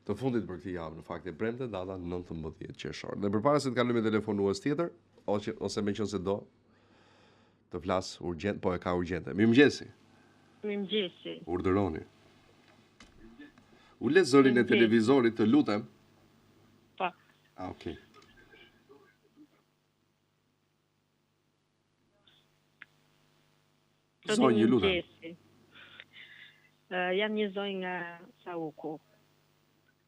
të fundit për këtë javë, në fakt e premte, data 19 qershor. Dhe përpara se të kalojmë me telefonues tjetër, ose me qënë se do të flas urgjent, po e ka urgjente. Mirëmëngjesi. Mirëmëngjesi. Urdhëroni. U le zërin e televizorit, të lutem. Pa. Okay. Zonjë, lutem. Jam një zonjë nga Sauku.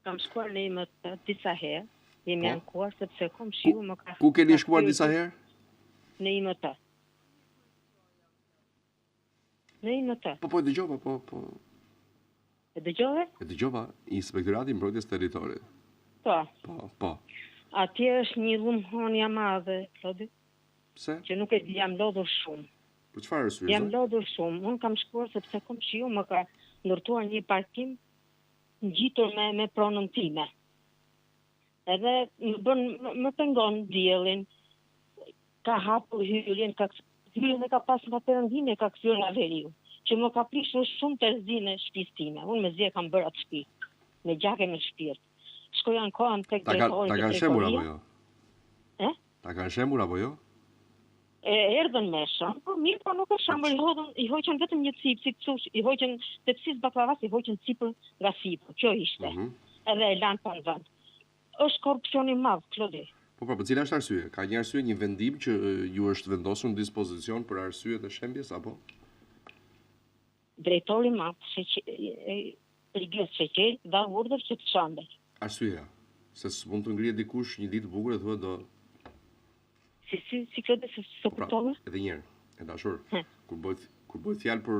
Kam shkuar në IMT disa herë. Jemi ankuar sepse komshiu më ka... Ku keni shkuar disa herë? Në IMT. Në IMT. Po e dëgjova, po. E dëgjove? E dëgjova, Inspektorati Mbrojtjes Territorit. Po. Atje është një dhumhonja madhe, Klodi. Pse? Që nuk e di, jam lodhur shumë. Për çfarë arsye? Jam lodhur shumë. Unë kam shkuar sepse komshiu më ka ndërtuar një parkim ngjitur me pronën time. Edhe më pengon diellin, ka hapur hylljen, hylljen e ka pas nga perëndimi, ka kthyer nga veriu, që më ka prishur shumë të rëzinë e shtëpisë time. Unë me zi kam bërë atë shtëpi, me gjake me shpirt. Shkoj ankohem tek drejtori. Ta kanë shemur apo jo? Ta kanë shemur apo jo? Erdhën meshën, po mirë, po nuk është shambur, i hoqën vetëm një cipë, si të thush, i hoqën tepsis baklavas, i hoqën cipër nga sipër, kjo ishte. Edhe e lanë pa në vend. Është korrupsion i madh, Klodi. Po, cila është arsye? Ka një arsye, një vendim që ju është vendosur në dispozicion për arsye të shembjes, apo? Drejtori madh, Brigjes Sheqer, dha urdhër që të shambej. Arsyeja, se s'mund të ngrihet dikush një ditë bukur e thuhet do... Si Klodi, se kuptove? Edhe njerë, e dashur, kur bëhet fjalë për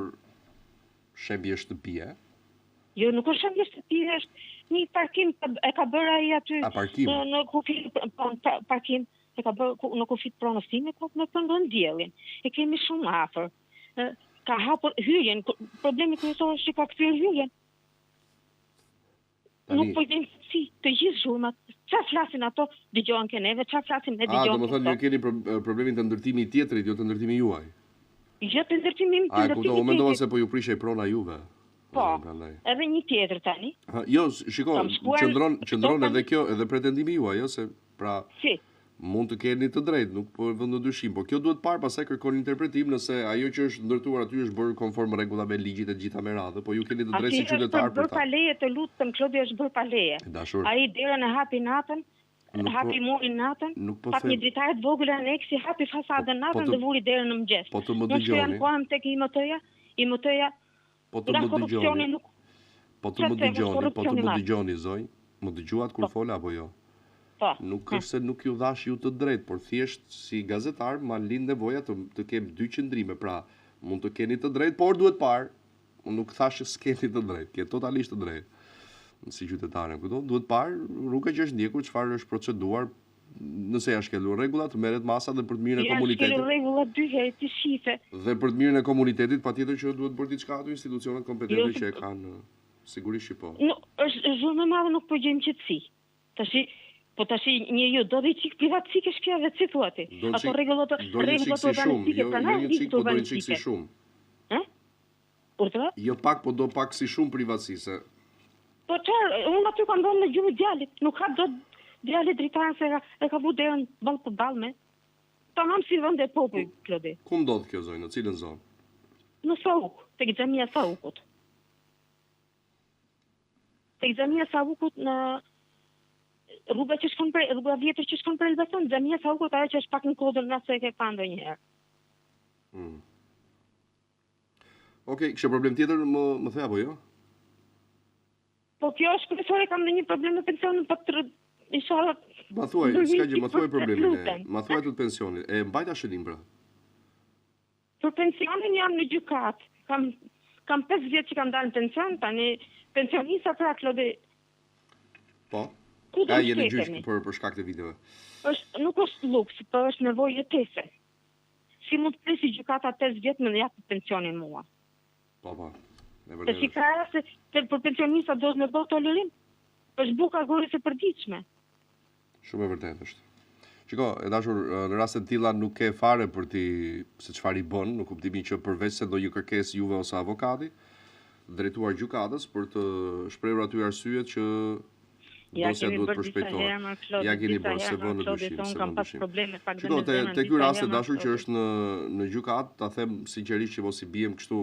shembje shtëpie... Jo, nuk është shembje shtëpie, është një parkim e ka bërë ai aty. A parkim? Në kufit parkim e ka bërë në kufit pronës time, po me pëndon diellin. E kemi shumë afër. Ka hapur hyrjen, problemi kryesor është që ka kthyer hyrjen. Nuk po din si të gjithë zhurmat, çfarë flasin ato, dëgjohen ke neve, çfarë flasin ne dëgjohen. Domethënë ju keni problemin të ndërtimit tjetrit, jo të ndërtimit juaj. Jo të ndërtimit tjetrit. Kuptova, mendova se po ju prishej prona juve. Po, edhe një tjetër tani. Jo, shiko, qëndron edhe kjo, edhe pretendimi juaj, jo se pra mund të keni të drejtë, nuk po vend në dyshim, po kjo duhet parë, pastaj kërkon interpretim nëse ajo që është ndërtuar aty është bërë konform rregullave, ligjit e gjitha me radhë, po ju keni të drejtë si qytetar për ta. Bërë pa leje, të lutem, Klodi, është bërë pa leje. Ai derën e hapi natën, hapi murin natën, pat një dritare të vogël aneksi, hapi fasadën natën dhe vuri derën në mëngjes. Po të më dëgjoni. Nuk janë tek IMT-ja. Po të më dëgjoni, zonjë, më dëgjuat kur fola apo jo? Nuk është se nuk ju dhash ju të drejtë, por thjesht si gazetar ma lind nevoja të kem dy qëndrime, pra mund të keni të drejtë, por duhet parë, unë nuk thash që s'keni të drejtë, ke totalisht të drejtë, si qytetare, duhet parë rruga që është ndjekur, çfarë është proceduar, nëse janë shkelur rregullat, të merret masa dhe për të mirën e komunitetit. Janë shkelur rregullat dy herë të shife. Dhe për të mirën e komunitetit, patjetër që duhet bërë diçka aty institucionet kompetente që e kanë sigurisht po. Është shumë më madhe, nuk po gjejmë qetësi. Tash njeriu do të çik privatësisht e shpia vetë si thuati. Ato rregullat urbanistike, jo një çik, po do një çik si shumë. Jo pak, po do pak si shumë privatësi, se... Po çfarë, unë aty kam dhënë në gjumë djalit, nuk ka do djalit dritarën se e ka vu derën ball për ball me. Tamam si vend e popullit, Klodi. Ku ndodh kjo zonë, në cilën zonë? Në Sauk, tek xhamia e Saukut. Tek xhamia e Saukut në rruga që shkon për rruga vjetër që shkon për Elbasan, xhamia e Saukut ajo që është pak në kodër nga se e ke pa ndonjëherë. Okej, kështë problem tjetër më the apo jo? Po kjo është kryesore, kam ndonjë problem me pensionin, po inshallah. Ma thuaj, s'ka gjë, ma thuaj problemin, ma thuaj të pensionit. E mbajta shënim pra? Për pensionin jam në gjykat. Kam 5 vjet që kam dalë në pension, tani pensionista pra Klodi. Po. Ka jeni gjyq për shkak të viteve. Nuk është luks, por është nevojë jetese. Si mund të presi gjykata 5 vjet më jap pensionin mua? Po. Se si ka se për pensionista do të më bëj tolerim. Është buka gurës e përditshme. Shumë e vërtetë është. Shiko, e dashur, në raste të tilla nuk ke fare për ti se çfarë i bën, në kuptimin që përveç se do ju kërkesë juve ose avokati, drejtuar gjykatës për të shprehur aty arsyet që dosja duhet përshpejtohet. Ja keni bërë se vënë në dyshim. Unë kam pas probleme pak Shiko, te ky rast e dashur që është në gjykat, ta them sinqerisht që mos i biem kështu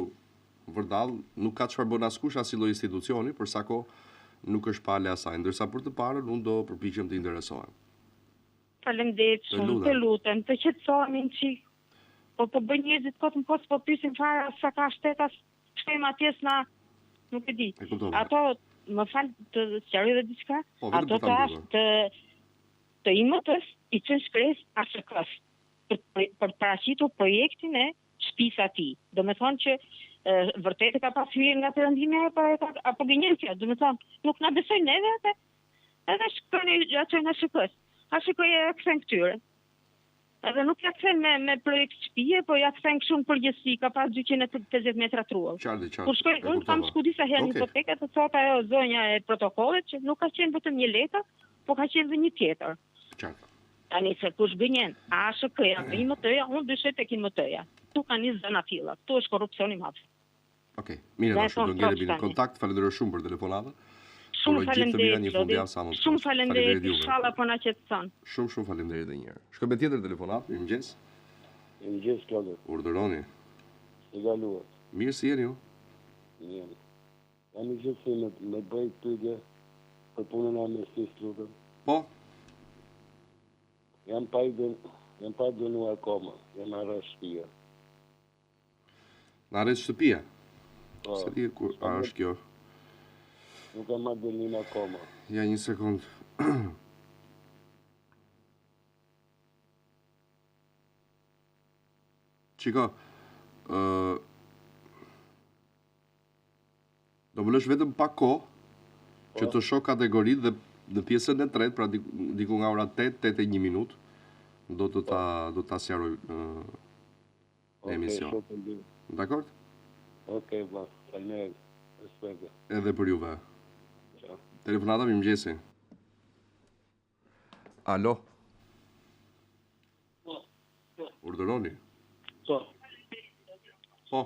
vërdall, nuk ka çfarë bën askush as lloj institucioni, për sa kohë nuk është pale asaj, ndërsa për të parën unë do përpiqem të interesohem. Faleminderit shumë, të lutem, të qetësohemi një çik. Po bëj njerëzit kot po pyesin fare sa ka shtet as shtem atjes na nuk e di. Ato më fal të sqaroj edhe diçka. Ato të imëtës i çon shkres ASK-s për paraqitur projektin e shtëpisë atij. Do të thonë që vërtet e ka pas hyrje nga perëndimi apo gënjeshtja, do të thonë, nuk na besojnë neve atë. Edhe shkoni atë nga ASK-s. ASK-ja e kthen këtyre. Edhe nuk ja kthen me projekt shtëpie, po ja kthen kështu në përgjithësi, ka pas 250 metra trull. Qartë. Kur shkoj, unë kam shku disa herë në hipotekë, të thotë ajo zonja e protokollit që nuk ka qenë vetëm një letër, po ka qenë dhe një tjetër. Qartë. Tani se kush gënjen, ASK-ja, IMT-ja, unë dyshoj tek IMT-ja. Tu kanë një zëna tilla. Tu është korrupsioni i madh. Okej, mirë, do ngjellemi në kontakt. Falenderoj shumë për telefonatën. Shumë faleminderit. Shumë faleminderit. Inshallah po na qetëson. Shumë faleminderit edhe një herë. Shkojmë me tjetër telefonat. Mirëmëngjes. Mirëmëngjes, Klodi. Urdhëroni. I galuar. Mirë, si jeni ju? Mirë. Jam i gjithë me bëj pyetje për punën e amnestisë, lutem. Po. Jam pa dënuar akoma. Jam arrest shtëpia. Në arrest shtëpia? Po. Se di kur është kjo? Nuk kam marrë dënim akoma. Ja, një sekund. Qiko, do më lësh vetëm pak kohë që të shoh kategoritë dhe në pjesën e tretë, pra diku nga ora 8:01 minutë, do ta sqaroj në emision. Dakor? Okej, valla. Faleminderit. Respekt. Edhe për juve. Telefonata, mirëmëngjesi. Alo. Urdhëroni. Po.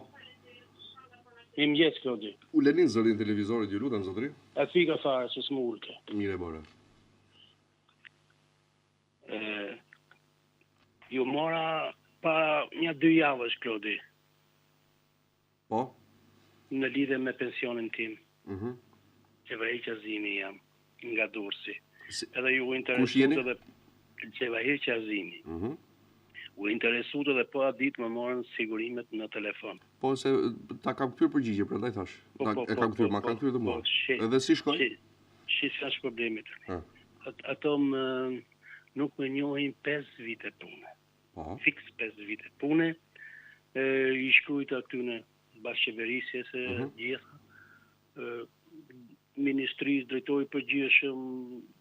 Mirëmëngjes, Klodi. Ulenin zërin televizorit, ju lutem zotëri. A fika fare se smulke. Mire bora. Ju mora pa një 2 javësh, Klodi. Po? Në lidhe me pensionin tim. Qevahi Qazimi jam, nga Durrësi. Edhe ju Kush jeni? Qevahi Qazimi. U interesut edhe po atë ditë më morën sigurimet në telefon. Po, se ta kam këtyr përgjigje, prandaj thash. E kam këtyr, ma kam këtyr dhe mua. Edhe si shkoj? Shis ka problemit. Ato nuk më njohin 5 vite pune. Fiks 5 vite pune. I shkrujt atyne bashkëqeverisjes e gjitha. Ministrisë, drejtori përgjithshëm,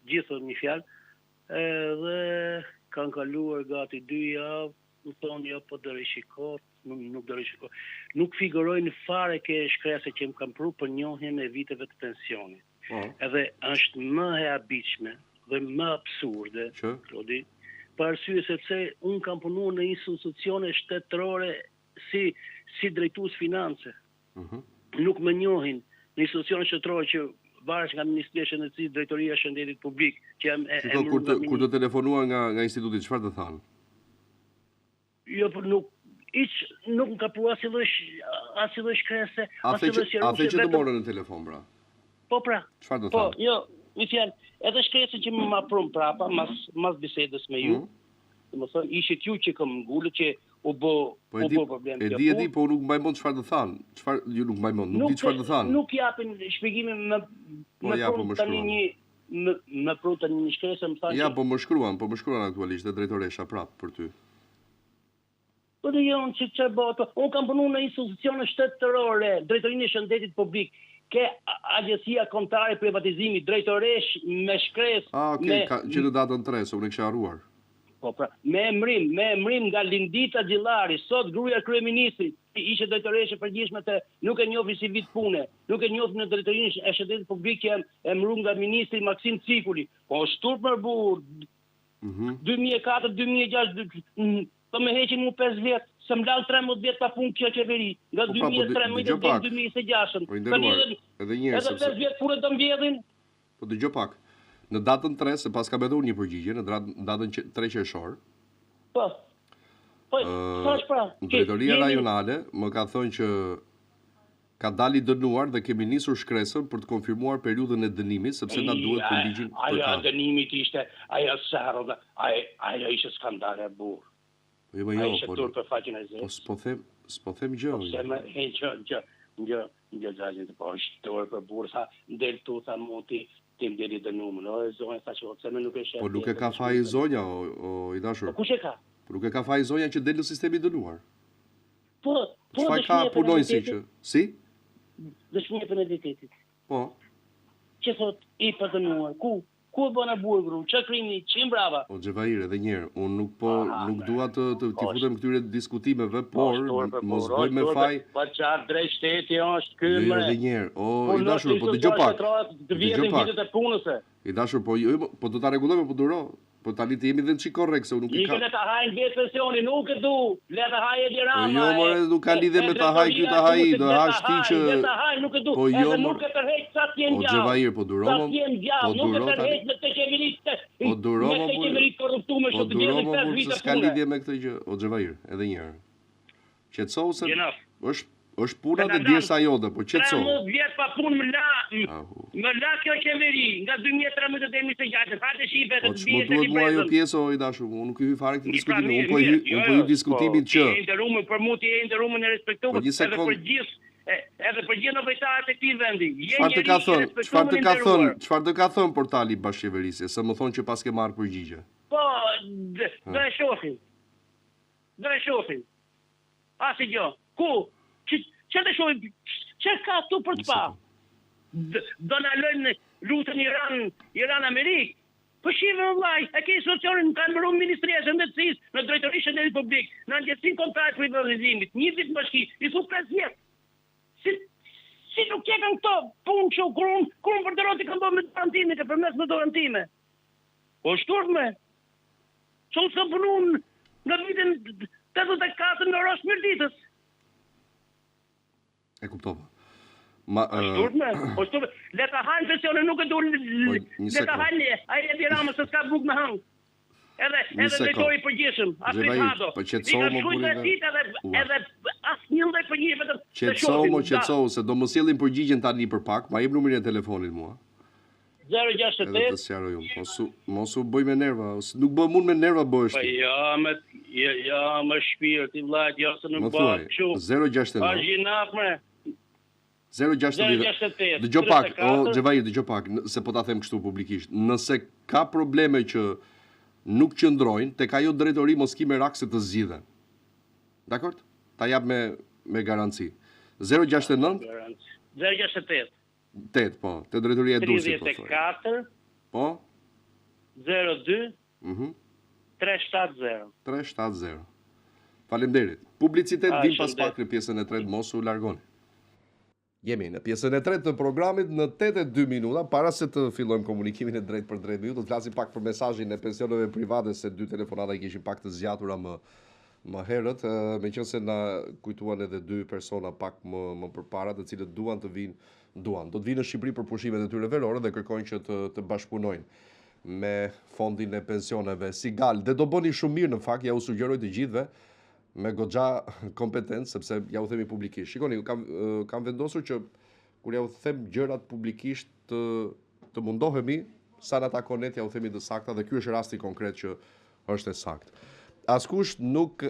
gjithë një fjalë. Dhe kanë kaluar gati 2 javë, më thonë ja po do rishikot, nuk do rishikot. Nuk figurojnë fare ke shkresa që më kam pru për njohjen e viteve të pensionit. Edhe është më e habitshme dhe më absurde, Klodi, për arsye sepse unë kam punuar në institucione shtetërore si drejtues finance. nuk më njohin në institucion shtetëror që varesh nga Ministria e Shëndetësisë, Drejtoria e Shëndetit Publik, që jam kur të telefonuar nga instituti, çfarë të thanë? Jo, por nuk më ka pru asnjë shkrese, A the që të morën në telefon, pra? Po pra. Çfarë të thanë? Po, jo, mi fjalë, edhe shkresën që më prum prapa, mas bisedës me ju, domethënë ishit ju që kam ngulur që u bë problem. E di, po nuk mbaj mend çfarë të thanë. Çfarë ju nuk mbaj mend, nuk di çfarë të thanë. Nuk japin shpjegime më pru tani një shkresë më thanë. Ja, po më shkruan aktualisht dhe drejtoresha prap për ty. Po dhe jo, që çfarë bëhet? Unë kam punuar në institucione shtetërore, Drejtorinë e Shëndetit Publik, ke Agjencia Kombëtare e Privatizimit, drejtoresh me shkresë. Okej, që në datën 3, se unë e kisha harruar. Po pra, me emrim nga Lindita Gjillari, sot gruaja e kryeministrit, ishte drejtoreshe përgjithshme të nuk e njohin si vit pune, nuk e njohin në Drejtorinë e Shëndetit Publik që emëruar nga ministri Maksim Cikuli. Po shturp më burr. 2004-2006 po më heqin mu 5 vjet, se më lall 13 vjet pa punë kjo qeveri, nga 2013 deri 2026. Edhe një herë. Edhe 5 vjet punë do mbjedhin. Po dëgjoj pak. Në datën 3, se pas ka betur një përgjigje, në datën 3 qershor. Po. Po, thash pra. Drejtoria rajonale më ka thënë që ka dalë i dënuar dhe kemi nisur shkresën për të konfirmuar periudhën e dënimit, sepse na duhet për ligjin. Ajo dënimit ishte, ajo serë, ajo ishte skandale burr. Jo, s'po them gjë. Gjë zajin të po shtorë për burr, sa del tu tha muti tim deri dënuar, no, zonja thash se më nuk e sheh. Po nuk e ka faj zonja o i dashur. Po kush e ka? Po nuk e ka faj zonja që del në sistemi dënuar. Po, çfarë ka punojnë si që? Si? Dëshmia e penalitetit. Po. Që thot i pa dënuar. Ku e bëna burgru? Ç'a krimi? Çim brava. O Xhevair, edhe një herë, unë nuk dua të futem këtyre diskutimeve, por mos bëj me faj. Po çfarë drejt shteti është ky më? Edhe një herë. O i dashur, po dëgjoj pak. Dëgjoj pak. Vitet e punës. I dashur, po do ta rregullojmë, po duro. Po tani të jemi dhe në çik korrekt, se unë nuk i ka. Le ta hajnë vetë pensionin, nuk e du. Le ta hajë Dirama. Jo, more, nuk ka lidhje me ta haj ky ta haj, do hash ti që. Le ta hajë, nuk e du. Po jo, nuk e tërheq sa të jenë gjallë. O Xhevair, po duro. Nuk e tërheq në të qeverisë. Po duro, me të qeverisë korruptuar që të vjen 5 vite. S'ka lidhje me këtë gjë. O Xhevair, edhe një herë. Qetësou se është puna dhe djersa jote, po qetësou. 13 vjet pa punë më la kjo qeveri nga 2013 deri në 2026. Hajde shipe të vjetë. Po duhet mua ajo pjesë o i dashur, unë nuk i hy fare këtë diskutim. Unë po hy diskutimit që për mu ti e ndërrumën e respektuar edhe për gjithë operatorët e këtij vendi. Çfarë të ka thënë portali bashkëqeverisje, se më thonë që pas ke marrë përgjigje. Po, do e shohim. Asgjë. Ku? Që të shohim, që ka tu për të pa? Do në lojnë lutën Iran-Amerikë? Po shive më vlaj, e ke institucionin në kanë mëru Ministria e Shëndetësisë, në Drejtorinë e Shëndetit Publik, në Agjencinë Kombëtare të Privatizimit, një vit më shki, i thu 5 vjet. Si nuk ke kanë këto punë që kur unë për dëroti kanë bërë me dorantime, ke përmes me dorantime. Po shturme, që unë së punun në vitin 84 në Rosh Mirditës. E kuptova. Po le ta hajnë pensionin, nuk e du. Le ta hajnë, ai e Dirama se s'ka buk me hang. Edhe drejtori i përgjithshëm, Afrit Hado. Po qetësou më burrë. Edhe asnjë lloj përgjigje vetëm. Qetësou se do mos sjellin përgjigjen tani për pak, ma jep numrin e telefonit mua. 068. Edhe të sqaroj unë. Mos u bëj me nerva, nuk bëm unë me nerva bëhesh ti. Po me shpirt i vllajt, jo se nuk bëhet kështu. 069. Argjinaf më. 068. Dëgjoj pak, o Xhevair, dëgjoj pak, se po ta them kështu publikisht. Nëse ka probleme që nuk qëndrojnë, tek ajo drejtori mos ki me rakse të zgjidhen. Dakor? Ta jap me garanci. 069 068. 8, po, te drejtoria e Durrësit po. 34. Po? 02. 370. 370. Faleminderit. Publicitet vim pas pak në pjesën e tretë, mos u largoni. Jemi në pjesën e tretë të programit në 82 minuta, para se të fillojmë komunikimin e drejt për drejt. Do të flasim pak për mesazhin e pensioneve private, se 2 telefonata i kishin pak të zgjatura më herët, meqense na kujtuan edhe 2 persona pak më përpara, të cilët do të vinë në Shqipëri për pushimet e tyre verore dhe kërkojnë që të bashkëpunojnë me fondin e pensioneve Sigal. Dhe do bëni shumë mirë në fakt, ja u sugjeroj të gjithëve me goxha kompetencë, sepse ja u themi publikisht. Shikoni, kam vendosur që kur ja u them gjërat publikisht të mundohemi sa në takon net ja u themi të sakta, dhe ky është rasti konkret që është e saktë. Askush nuk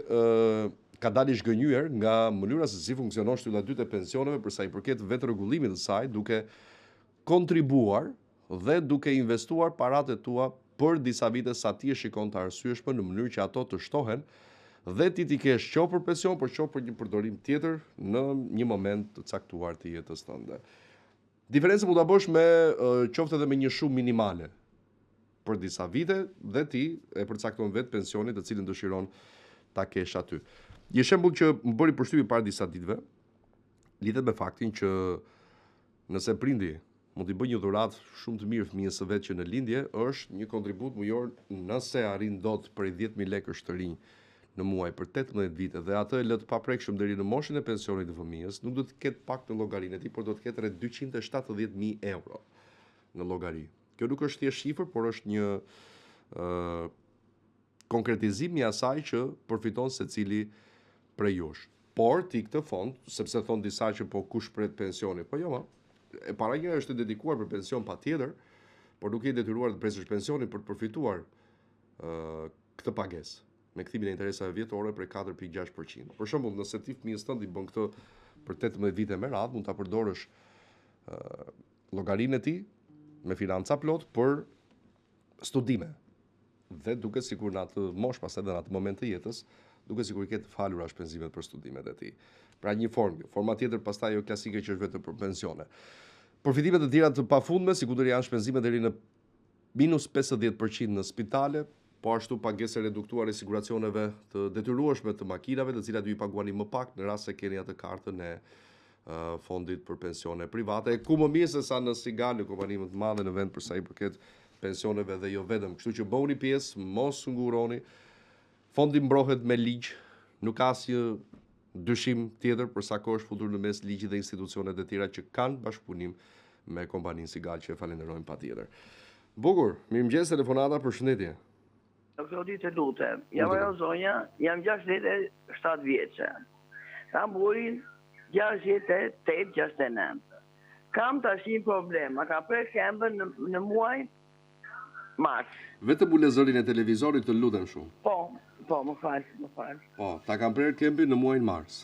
ka dalë i zhgënjur nga mënyra se si funksionon shtylla e dytë e pensioneve për sa i përket vetë rregullimit të saj, duke kontribuar dhe duke investuar paratë e tua për disa vite sa ti e shikon të arsyeshme në mënyrë që ato të shtohen dhe ti kesh qoftë për pension, por qoftë për një përdorim tjetër në një moment të caktuar të jetës tënde. Diferencë mund ta bësh me qoftë edhe me një shumë minimale për disa vite dhe ti e përcakton vetë pensionin të cilin dëshiron ta kesh aty. Një shembull që më bëri përshtypje para disa ditëve lidhet me faktin që nëse prindi mund t'i bëj një dhuratë shumë të mirë fëmijës së vet që në lindje, është një kontribut mujor nëse arrin dot prej 10.000 lekësh të rinj në muaj për 18 vite dhe atë e lë të paprekshëm deri në moshën e pensionit të fëmijës, nuk do të ketë pak në llogarinë e tij, por do të ketë rreth 270.000 euro në llogari. Kjo nuk është thjesht shifër, por është një konkretizim i asaj që përfiton secili prej jush. Por ti këtë fond, sepse thon disa që po kush pret pensioni, po jo, e para një është dedikuar për pension patjetër, por nuk je detyruar të presësh pensionin për të përfituar këtë pagesë me kthimin e interesave vjetore prej 4.6%. Për shembull, nëse ti fëmijës tënd i bën këtë për 18 vite me radhë, mund ta përdorësh llogarinë e tij me financa plot për studime. Dhe duket sikur në atë moshë, pastaj edhe në atë moment të jetës, duket sikur i ke të falura shpenzimet për studimet e tij. Pra një forma tjetër pastaj jo klasike që është vetëm për pensione. Përfitimet e tjera të pafundme, sikur janë shpenzime deri në minus 50% në spitale, po ashtu pagesë reduktuar e siguracioneve të detyrueshme të makinave, të cilat ju i paguani më pak në rast se keni atë kartën e fondit për pensione private, ku më mirë se sa në Sigal, në kompani më të madhe në vend për sa i përket pensioneve dhe jo vetëm. Kështu që bëuni pjesë, mos nguroni. Fondi mbrohet me ligj, nuk ka asnjë dyshim tjetër për sa kohë është futur në mes ligji dhe institucionet e tjera që kanë bashkëpunim me kompaninë Sigal, që e falenderojmë patjetër. Bukur, mirëmëngjes, telefonata, përshëndetje. Doktor Ditë lutem, jam ajo zonja, jam 67 vjeçe. Kam burin 68-69. Kam tash një problem, ma ka prek këmbën në muaj mars. Vetëm ule zërin e televizorit të lutem shumë. Po, më fal. Po, ta kam prerë këmbën në muajin mars.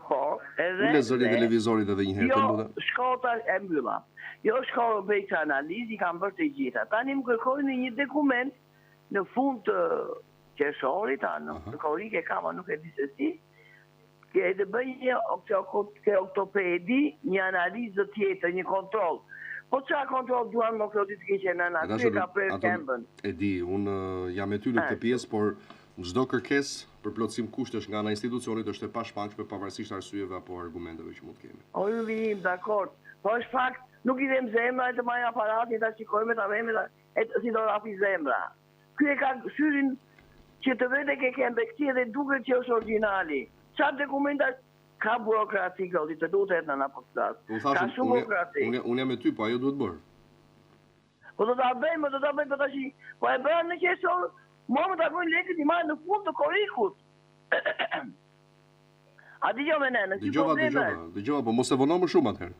Po, edhe ule zërin e televizorit edhe një herë të lutem. Jo, shkota e mbylla. Jo, shkova bëj këtë analizë, kam bërë të gjitha. Tani më kërkojnë një dokument në fund të qershorit, në korike kam, nuk e di se si, ke të bëj një oktopedi, një analizë tjetër, një kontrol. Po qa kontrol duan më këtë të keqe në natë, e ka prerë këmbën. E di, unë jam e ty në këtë pjesë, por në çdo kërkesë për plotësim kushtesh nga ana institucionit është e pashmangshme pavarësisht arsyeve apo argumenteve që mund të kemi. O, ju vim, dakord. Po është fakt, nuk i dhem zemra e të maja aparatin, ta shikojme, ta veme, si do rapi zemra. Ky e ka syrin që të vete ke këmbë këti dhe duket që është originali. Qatë dokumenta ka burokraci këti, të duhet në apostrat. Ka shumë burokraci. Unë jam e ty, po ajo duhet bërë. Po do ta bëjmë, po tash. Po e bërë në qeshor, mua më takojnë lekët i marrë në fund të korikut. A dëgjove ne, si probleme. Dëgjova, po mos e vono më shumë atëherë.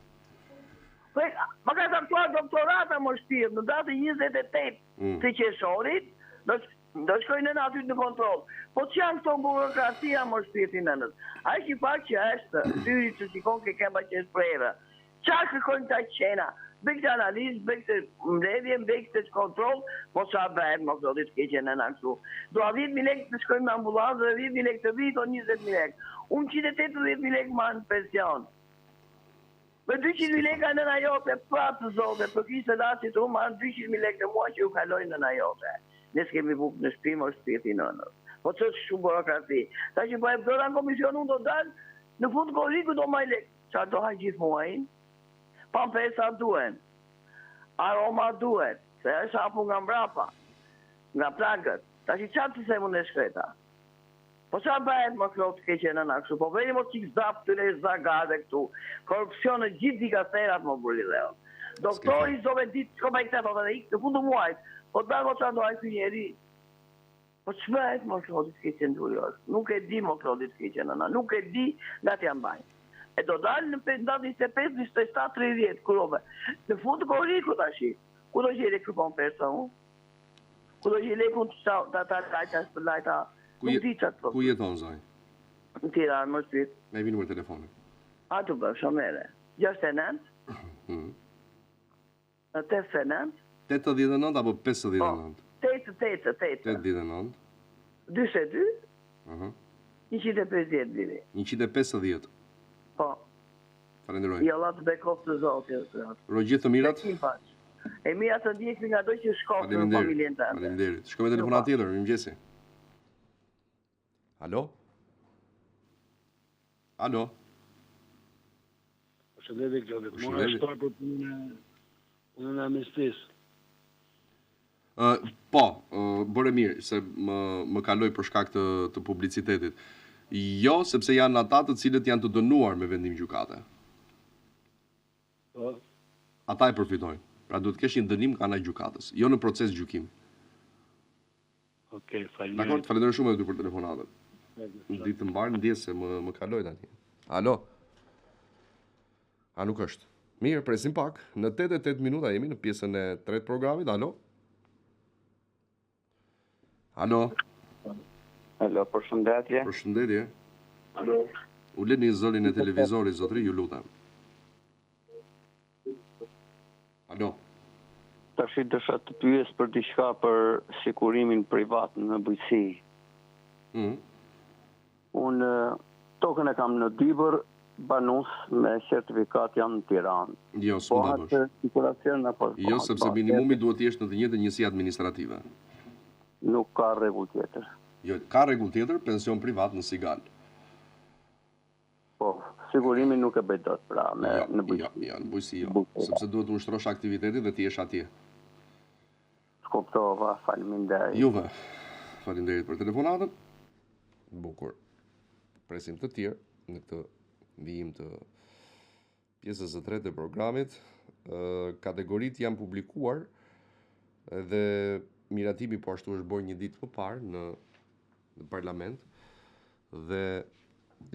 Ma ka saktuar doktorata më shtirë, në datë 28 të qeshorit, do shkojnë në aty në kontrol. Po që janë këto burokracia më shtirë në nës? A është i pak që është tyri që shikon ke kemba që është prejve. Qa kërkojnë të qena? Bëj këtë analizë, bëj këtë mbledhje, bëj këtë kontrol, po qa bëhet më këtë të keqe në nëksu. Do a 10.000 lekë të shkojnë në ambulansë dhe 10.000 lekë të vitë o 20.000 lekë. Unë 180.000 lekë ma në pension. Për 200.000 lekë në në jote, pratë të zote, për kisë të dasit u marë 200.000 lekë në mua që u kalojnë në në jote. Nësë kemi bukë në shpimë o shpirti në në. Po që është shumë burokraci. Ta që po e përdora në komision unë do dalë, në fund koriku do maj lekë. Qa do hajë gjithë muajin? Pampesa duen. Aroma duen. Se është apu nga mbrapa. Nga plagët. Ta që qatë të se mund e shkreta. Po qa bëhet më Klod të keqe në kështu? Po veni më qik zap të le zagade këtu. Korupcion në gjithë dikasterat më buri dhe. Doktori zove ditë që me i këtë dhe ikë të fundu muajt. Po da go që andoj kë njeri. Po që bëhet më Klod të keqe në durjosh? Nuk e di më Klod të keqe në. Nuk e di nga të janë bajnë. E do dalë në 25, 27, 30 kurove. Në fund të koriku të ashi. Ku do gjele këpon persa mu? Ku do gjele këpon të ta lajta për lajta? Ku jeton, zaj? Në Tiranë, më shpit. Me vinë për telefonin. A të bërë, shomere. 69? 89? 89 apo 59? 89. 22? 150 diri. 150? Po. Falenderoj. I Allah të bekov të zotit. Ro gjithë të mirat? E mirat të ndjekmi nga doj që shkofë në familjen të ande. Faleminderit. Shkoj me telefonat tjetër, mirëmëngjesi. Alo? Alo? Përshëndetje Klodit. Mora shtar për punën e amnistisë. Po, bëre mirë, se më kaloj për shkak të publicitetit. Jo, sepse janë ata të cilët janë të dënuar me vendim gjykate. Po. Ata e përfitojnë. Pra duhet të kesh një dënim nga ana e gjykatës, jo në proces gjykimi. Okej, faleminderit. Dakor, falenderoj shumë edhe ty për telefonatën. Në ditë të mbarë, ndjes se më kaloj tani. Alo? A nuk është? Mirë, presim pak. Në 88 minuta jemi në pjesën e tretë programit. Alo? Alo? Alo, përshëndetje. Përshëndetje. Alo. Uleni zërin e televizorit, zotri, ju lutem. Alo? Tash i dësha të pyes për diçka për sigurimin privat në bujqësi. Unë tokën e kam në Dibër, banus me certifikat jam në Tiranë. Jo, s'mund ta bësh. Siguracion apo? Jo, sepse minimumi duhet të jesh në të njëjtën njësi administrative. Nuk ka rregull tjetër. Jo, ka rregull tjetër, pension privat në Sigal. Po, sigurimi nuk e bëj dot pra në bujqësi. Jo, në bujqësi jo, sepse duhet të ushtrosh aktivitetin dhe të jesh atje. Kuptova, faleminderit. Juve, faleminderit për telefonatën. Bukur. Presim të tjerë në këtë vijim të pjesës së tretë të programit. Kategoritë janë publikuar dhe miratimi po ashtu është bërë një ditë më parë në parlament dhe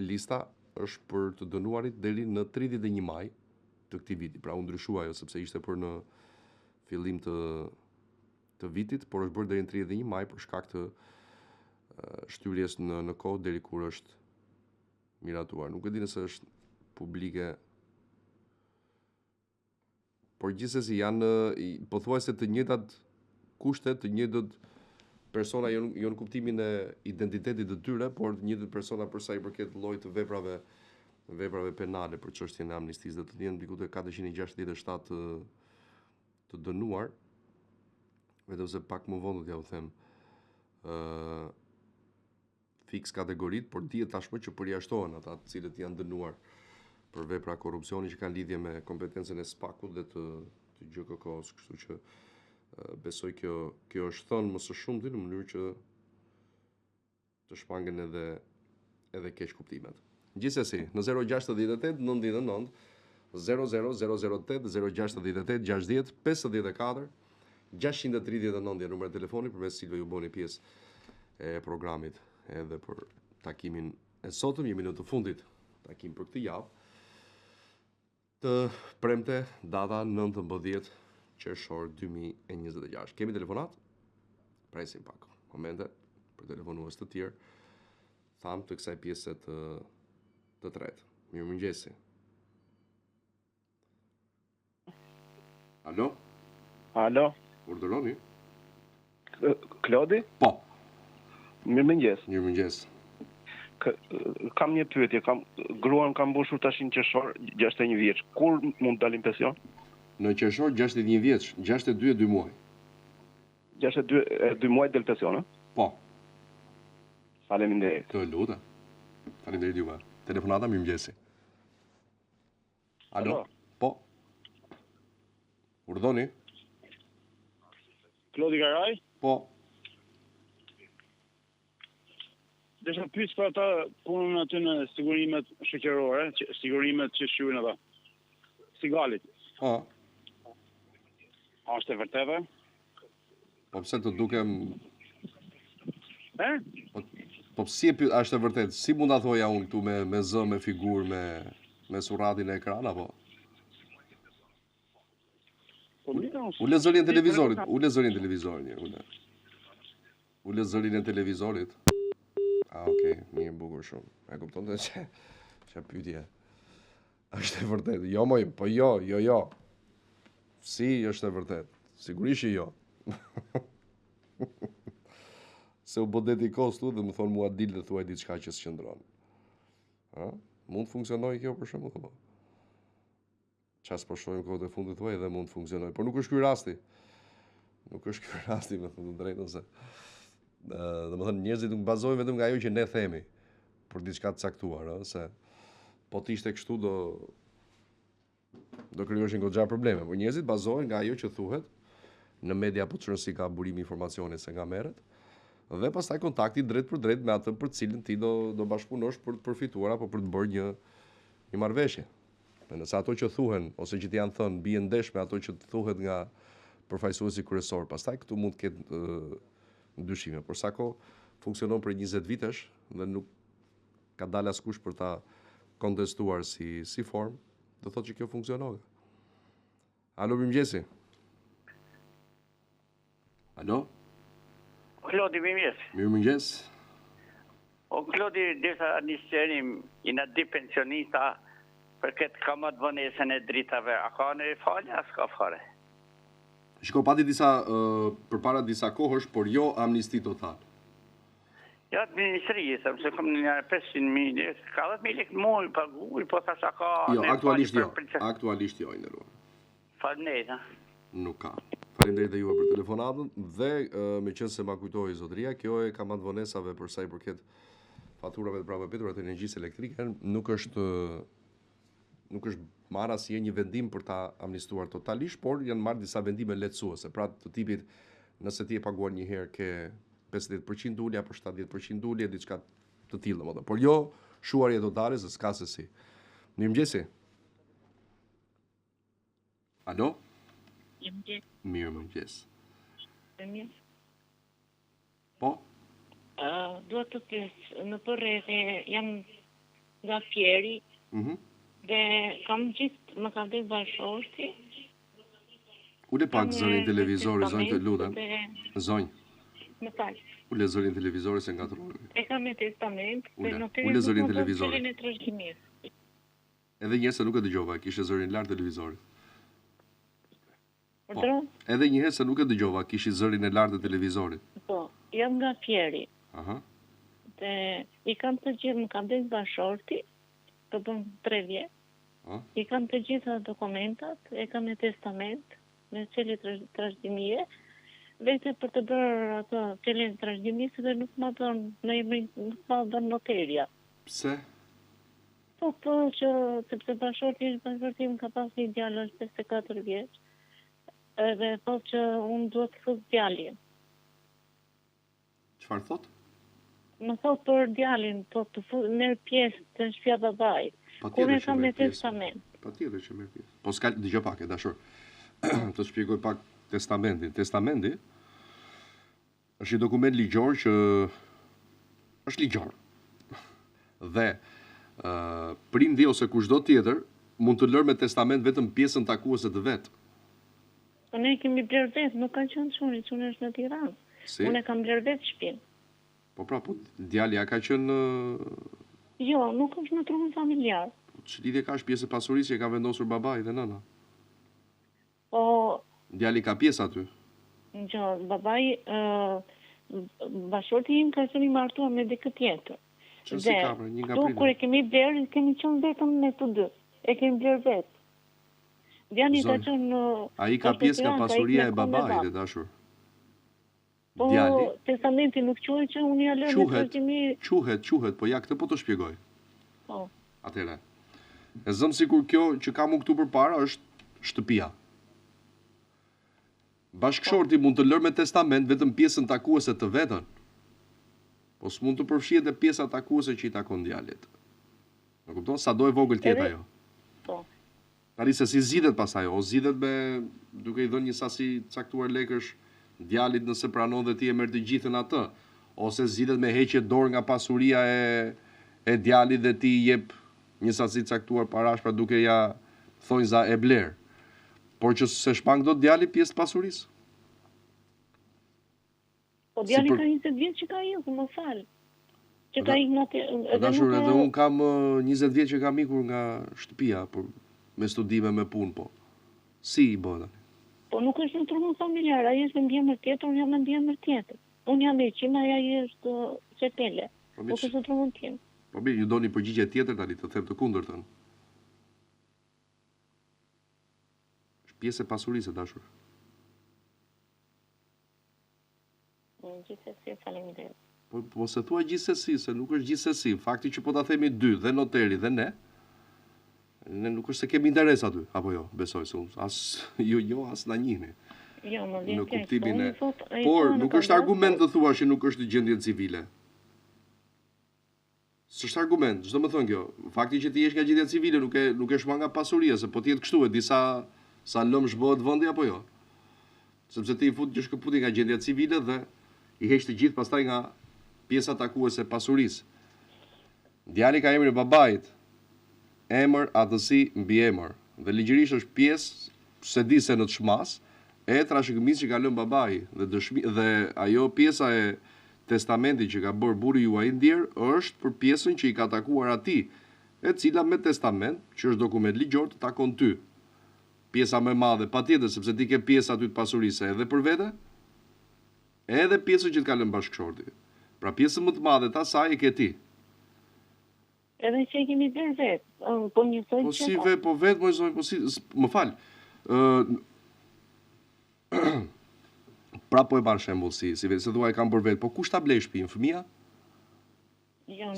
lista është për të dënuarit deri në 31 maj të këtij viti. Pra u ndryshua ajo sepse ishte për në fillim të vitit, por është bërë deri në 31 maj për shkak të shtyrjes në kohë deri kur është miratuar. Nuk e di nëse është publike, por gjithsesi janë pothuajse të njëjtat kushte, të njëjtët persona jo në kuptimin e identitetit të tyre, por të njëjtët persona për sa i përket llojit të veprave penale për çështjen e amnistisë, dhe të jenë diku te 467 të dënuar, vetëm se pak më vonë do t'ja u them fiks kategoritë, por dihet tashmë që përjashtohen ata të cilët janë dënuar për vepra korrupsioni që kanë lidhje me kompetencën e SPAK-ut dhe të GKK-s, kështu që besoj kjo është thënë më së shumti në mënyrë që të shmangen edhe keq kuptimet. Gjithsesi, në 068 99 00008 068 60 54 639 e numri i telefonit përmes cilëve ju bëni pjesë e programit edhe për takimin e sotëm. Jemi në të fundit takim për këtë javë të premte data 19 qershor 2026. Kemi telefonat? Presim pak momente për telefonues të tjerë. Tham të kësaj pjese të tretë. Mirëmëngjesi. Alo? Alo? Urdhëroni? Klodi? Po. Mirëmëngjes. Mirëmëngjes. Kam një pyetje, gruan kam mbushur tash në qershor 61 vjeç. Kur mund të dalim pension? Në qershor 61 vjeç, 62 e 2 muaj. 62 e 2 muaj del pension, ë? Po. Faleminderit. Të lutem. Faleminderit juve. Telefonata, mirëmëngjesi. Alo? Po. Urdhoni? Klodi Garaj? Po. Desha pyet për ata punën aty në sigurimet shoqërore, sigurimet që shujnë ata. Sigalit. A është e vërtetë? Po pse të dukem Po si është e vërtetë? Si mund ta thoja unë këtu me zë, me figurë, me surratin e ekran apo? Ule zërin e televizorit, Ule zërin e televizorit. Okej, mirë, bukur shumë. E kupton të që pyetje. Është e vërtetë. Jo moj, po jo. Si është e vërtetë? Sigurisht që jo. Se u bodeti kostu dhe më thonë mua dil dhe thuaj diçka që s'qëndron. Mund të funksionojë kjo për shembull apo? Ças po shohim kohët e fundit thuaj dhe mund të funksionojë, por nuk është ky rasti. Me thënë të drejtën se domethënë njerëzit nuk bazohen vetëm nga ajo që ne themi për diçka të caktuar, se po të ishte kështu do krijoheshin goxha probleme, por njerëzit bazohen nga ajo që thuhet në media apo çon si ka burim informacioni se nga merret. Dhe pastaj kontakti drejt për drejt me atë për cilën ti do bashkëpunosh për të përfituar apo për të bërë një marrëveshje. Nëse ato që thuhen ose që ti janë thënë bien ndesh me ato që thuhet nga përfaqësuesi kryesor, pastaj këtu mund të ketë ndryshime. Por sa kohë funksionon për 20 vitesh dhe nuk ka dalë askush për ta kontestuar si formë, do thotë që kjo funksionon. Alo, mirëmëngjesi. Alo? Klodi, mirëmëngjes. Mirëmëngjes. O Klodi, disa nisërim jena di pensionista për këtë kamat vonesën e dritave. A ka në falja, s'ka fare? Shiko, pati përpara disa kohësh, por jo amnisti total. Ja, të ministrisë, se kom një 500.000, ka 10.000 lekë muj, paguj, po thasha ka... Jo, aktualisht jo, Ineruar. Falënderit, Nuk ka. Faleminderit dhe juve për telefonatën dhe me qenë se ma kujtoi zotëria, kjo e kamat vonesave për sa i përket faturave të prapapetura të energjisë elektrike, nuk është marrë asnjë një vendim për ta amnistuar totalisht, por janë marrë disa vendime lehtësuese. Pra të tipit, nëse ti e paguar një herë ke 50% ulje apo 70% ulje, diçka të tillë domethënë. Por jo shuarje totale, se s'ka se si. Mirëmëngjesi. Alo? Mirëmëngjes. Po? Duhet të pyes, në përreth jam nga Fieri, dhe kam gjithë më ka vdek bashorti. Ule pak zërin televizori, zonjë të lutem. Zonjë. Më falë. Ule zërin televizori se ngatroni. E kam me testament, ule zërin televizori. Në trashëgimisë. Edhe një herë se nuk e dëgjova, kishte zërin lart televizorit. Po. Edhe një herë se nuk e dëgjova, kishi zërin e lartë të televizorit. Po, jam nga Fieri. Aha. Dhe i kam të gjithë, më kam vdek bashorti, të bëm 3 vjet. I kam të gjitha dokumentat, e kam me testament, me cili trashëgimie, vete për të bërë ato cilin trashëgimisë dhe nuk ma bën noterja. Pse? Po, që sepse bashorti im ka pas një djalë është 54 vjeç, edhe po që unë duhet të fut djalin. Çfarë thot? Më thot për djalin, po të merr pjesë të shtëpia babait. Kur e kam me testament. Patjetër që merr pjesë. Po s'ka dëgjoj pak e dashur. Të shpjegoj pak testamentin. Testamenti është një dokument ligjor që është ligjor. Dhe prindi ose kushdo tjetër mund të lërë me testament vetëm pjesën takuese të vet. Po ne kemi bler vetë, nuk ka qenë çuni është në Tiranë. Si? Unë kam bler vetë shtëpinë. Po pra, po djalja ka qenë Jo, nuk është në trunë familjar. Që lidhje ka është pjesë e pasurisë që ka vendosur babai dhe nëna? Po... Djali ka pjesë aty? Jo, babai, bashorti im ka qenë i martuar me dikë tjetër. Që si ka pra, një nga prindërit? Kur e kemi bler, kemi qenë vetëm ne të dy. E kemi bler vetë. Djali ka qenë... A i ka pjesë nga pasuria e babait e dashur? Po, testamenti nuk quhet që unë ja lërë me trashëgimi... Quhet, po ja këtë po të shpjegoj. Po. Atëre. E zëmë sikur kjo që kam unë këtu përpara është shtëpia. Bashkëshorti mund të lërë me testament vetëm pjesën takuese të vetën. Po s'mund të përfshihet dhe pjesa takuese që i takon djalit. Në kupton? Sa do e vogël tjetë ajo. Po. Tani se si zgjidhet pastaj, o zgjidhet me duke i dhënë një sasi caktuar lekësh djalit nëse pranon dhe ti e merr të gjithën atë, ose zgjidhet me heqje dorë nga pasuria e djalit dhe ti jep një sasi caktuar parash pra duke ja thonjza e bler. Por që se shpang do djali pjesë të pasurisë. Po djali ka 20 vjet që ka ikur, më fal. Që ka ikur natë. Dashur, edhe un kam 20 vjet që kam ikur nga shtëpia, por me studime, me punë, po. Si i bëna? Po nuk është në turnon familjar, ai është në mbiemër tjetër, unë jam në mbiemër tjetër. Unë jam e qima, ai është Çetele. Po është në turnon tim. Po mirë, ju doni përgjigje tjetër tani, të them të kundërtën. Pjesë e pasurisë, dashur. Gjithsesi, faleminderit. Po se thua gjithsesi, se nuk është gjithsesi. Fakti që po ta themi dy, dhe noteri dhe ne nuk është se kemi interes aty, apo jo, besoj se unë, as jo, as na njihni. Jo, më vjen në kuptimin e... Por, nuk është argument të thua që nuk është gjendje civile. S'është argument, çdo më thon kjo. Fakti që ti jesh nga gjendja civile nuk e shman nga pasuria, se po ti jetë kështu e disa sa lëmsh bëhet vendi apo jo. Sepse ti i fut që shkëputi nga gjendja civile dhe i heq të gjithë pastaj nga pjesa takuese e pasurisë. Djali ka emrin e babait, emër, atësi, mbi emër. Dhe ligjërisht është pjesë, se di se në të shmas, e trashëgimisë që ka lënë babai dhe ajo pjesa e testamentit që ka bërë burri juaj ndjer është për pjesën që i ka takuar atij, e cila me testament, që është dokument ligjor, të takon ty. Pjesa më e madhe, patjetër, sepse ti ke pjesa aty të pasurisë edhe për vete, edhe pjesën që të ka lënë bashkëshorti. Pra pjesën më të madhe të asaj e ke ti. Edhe që e kemi bërë vetë, po njësoj që... Po si vetë, po vetë, po si, më falë. Pra po e marrë shembull si vetë, se thua e kam bërë vetë, po kush ta blej shtëpinë, fëmia?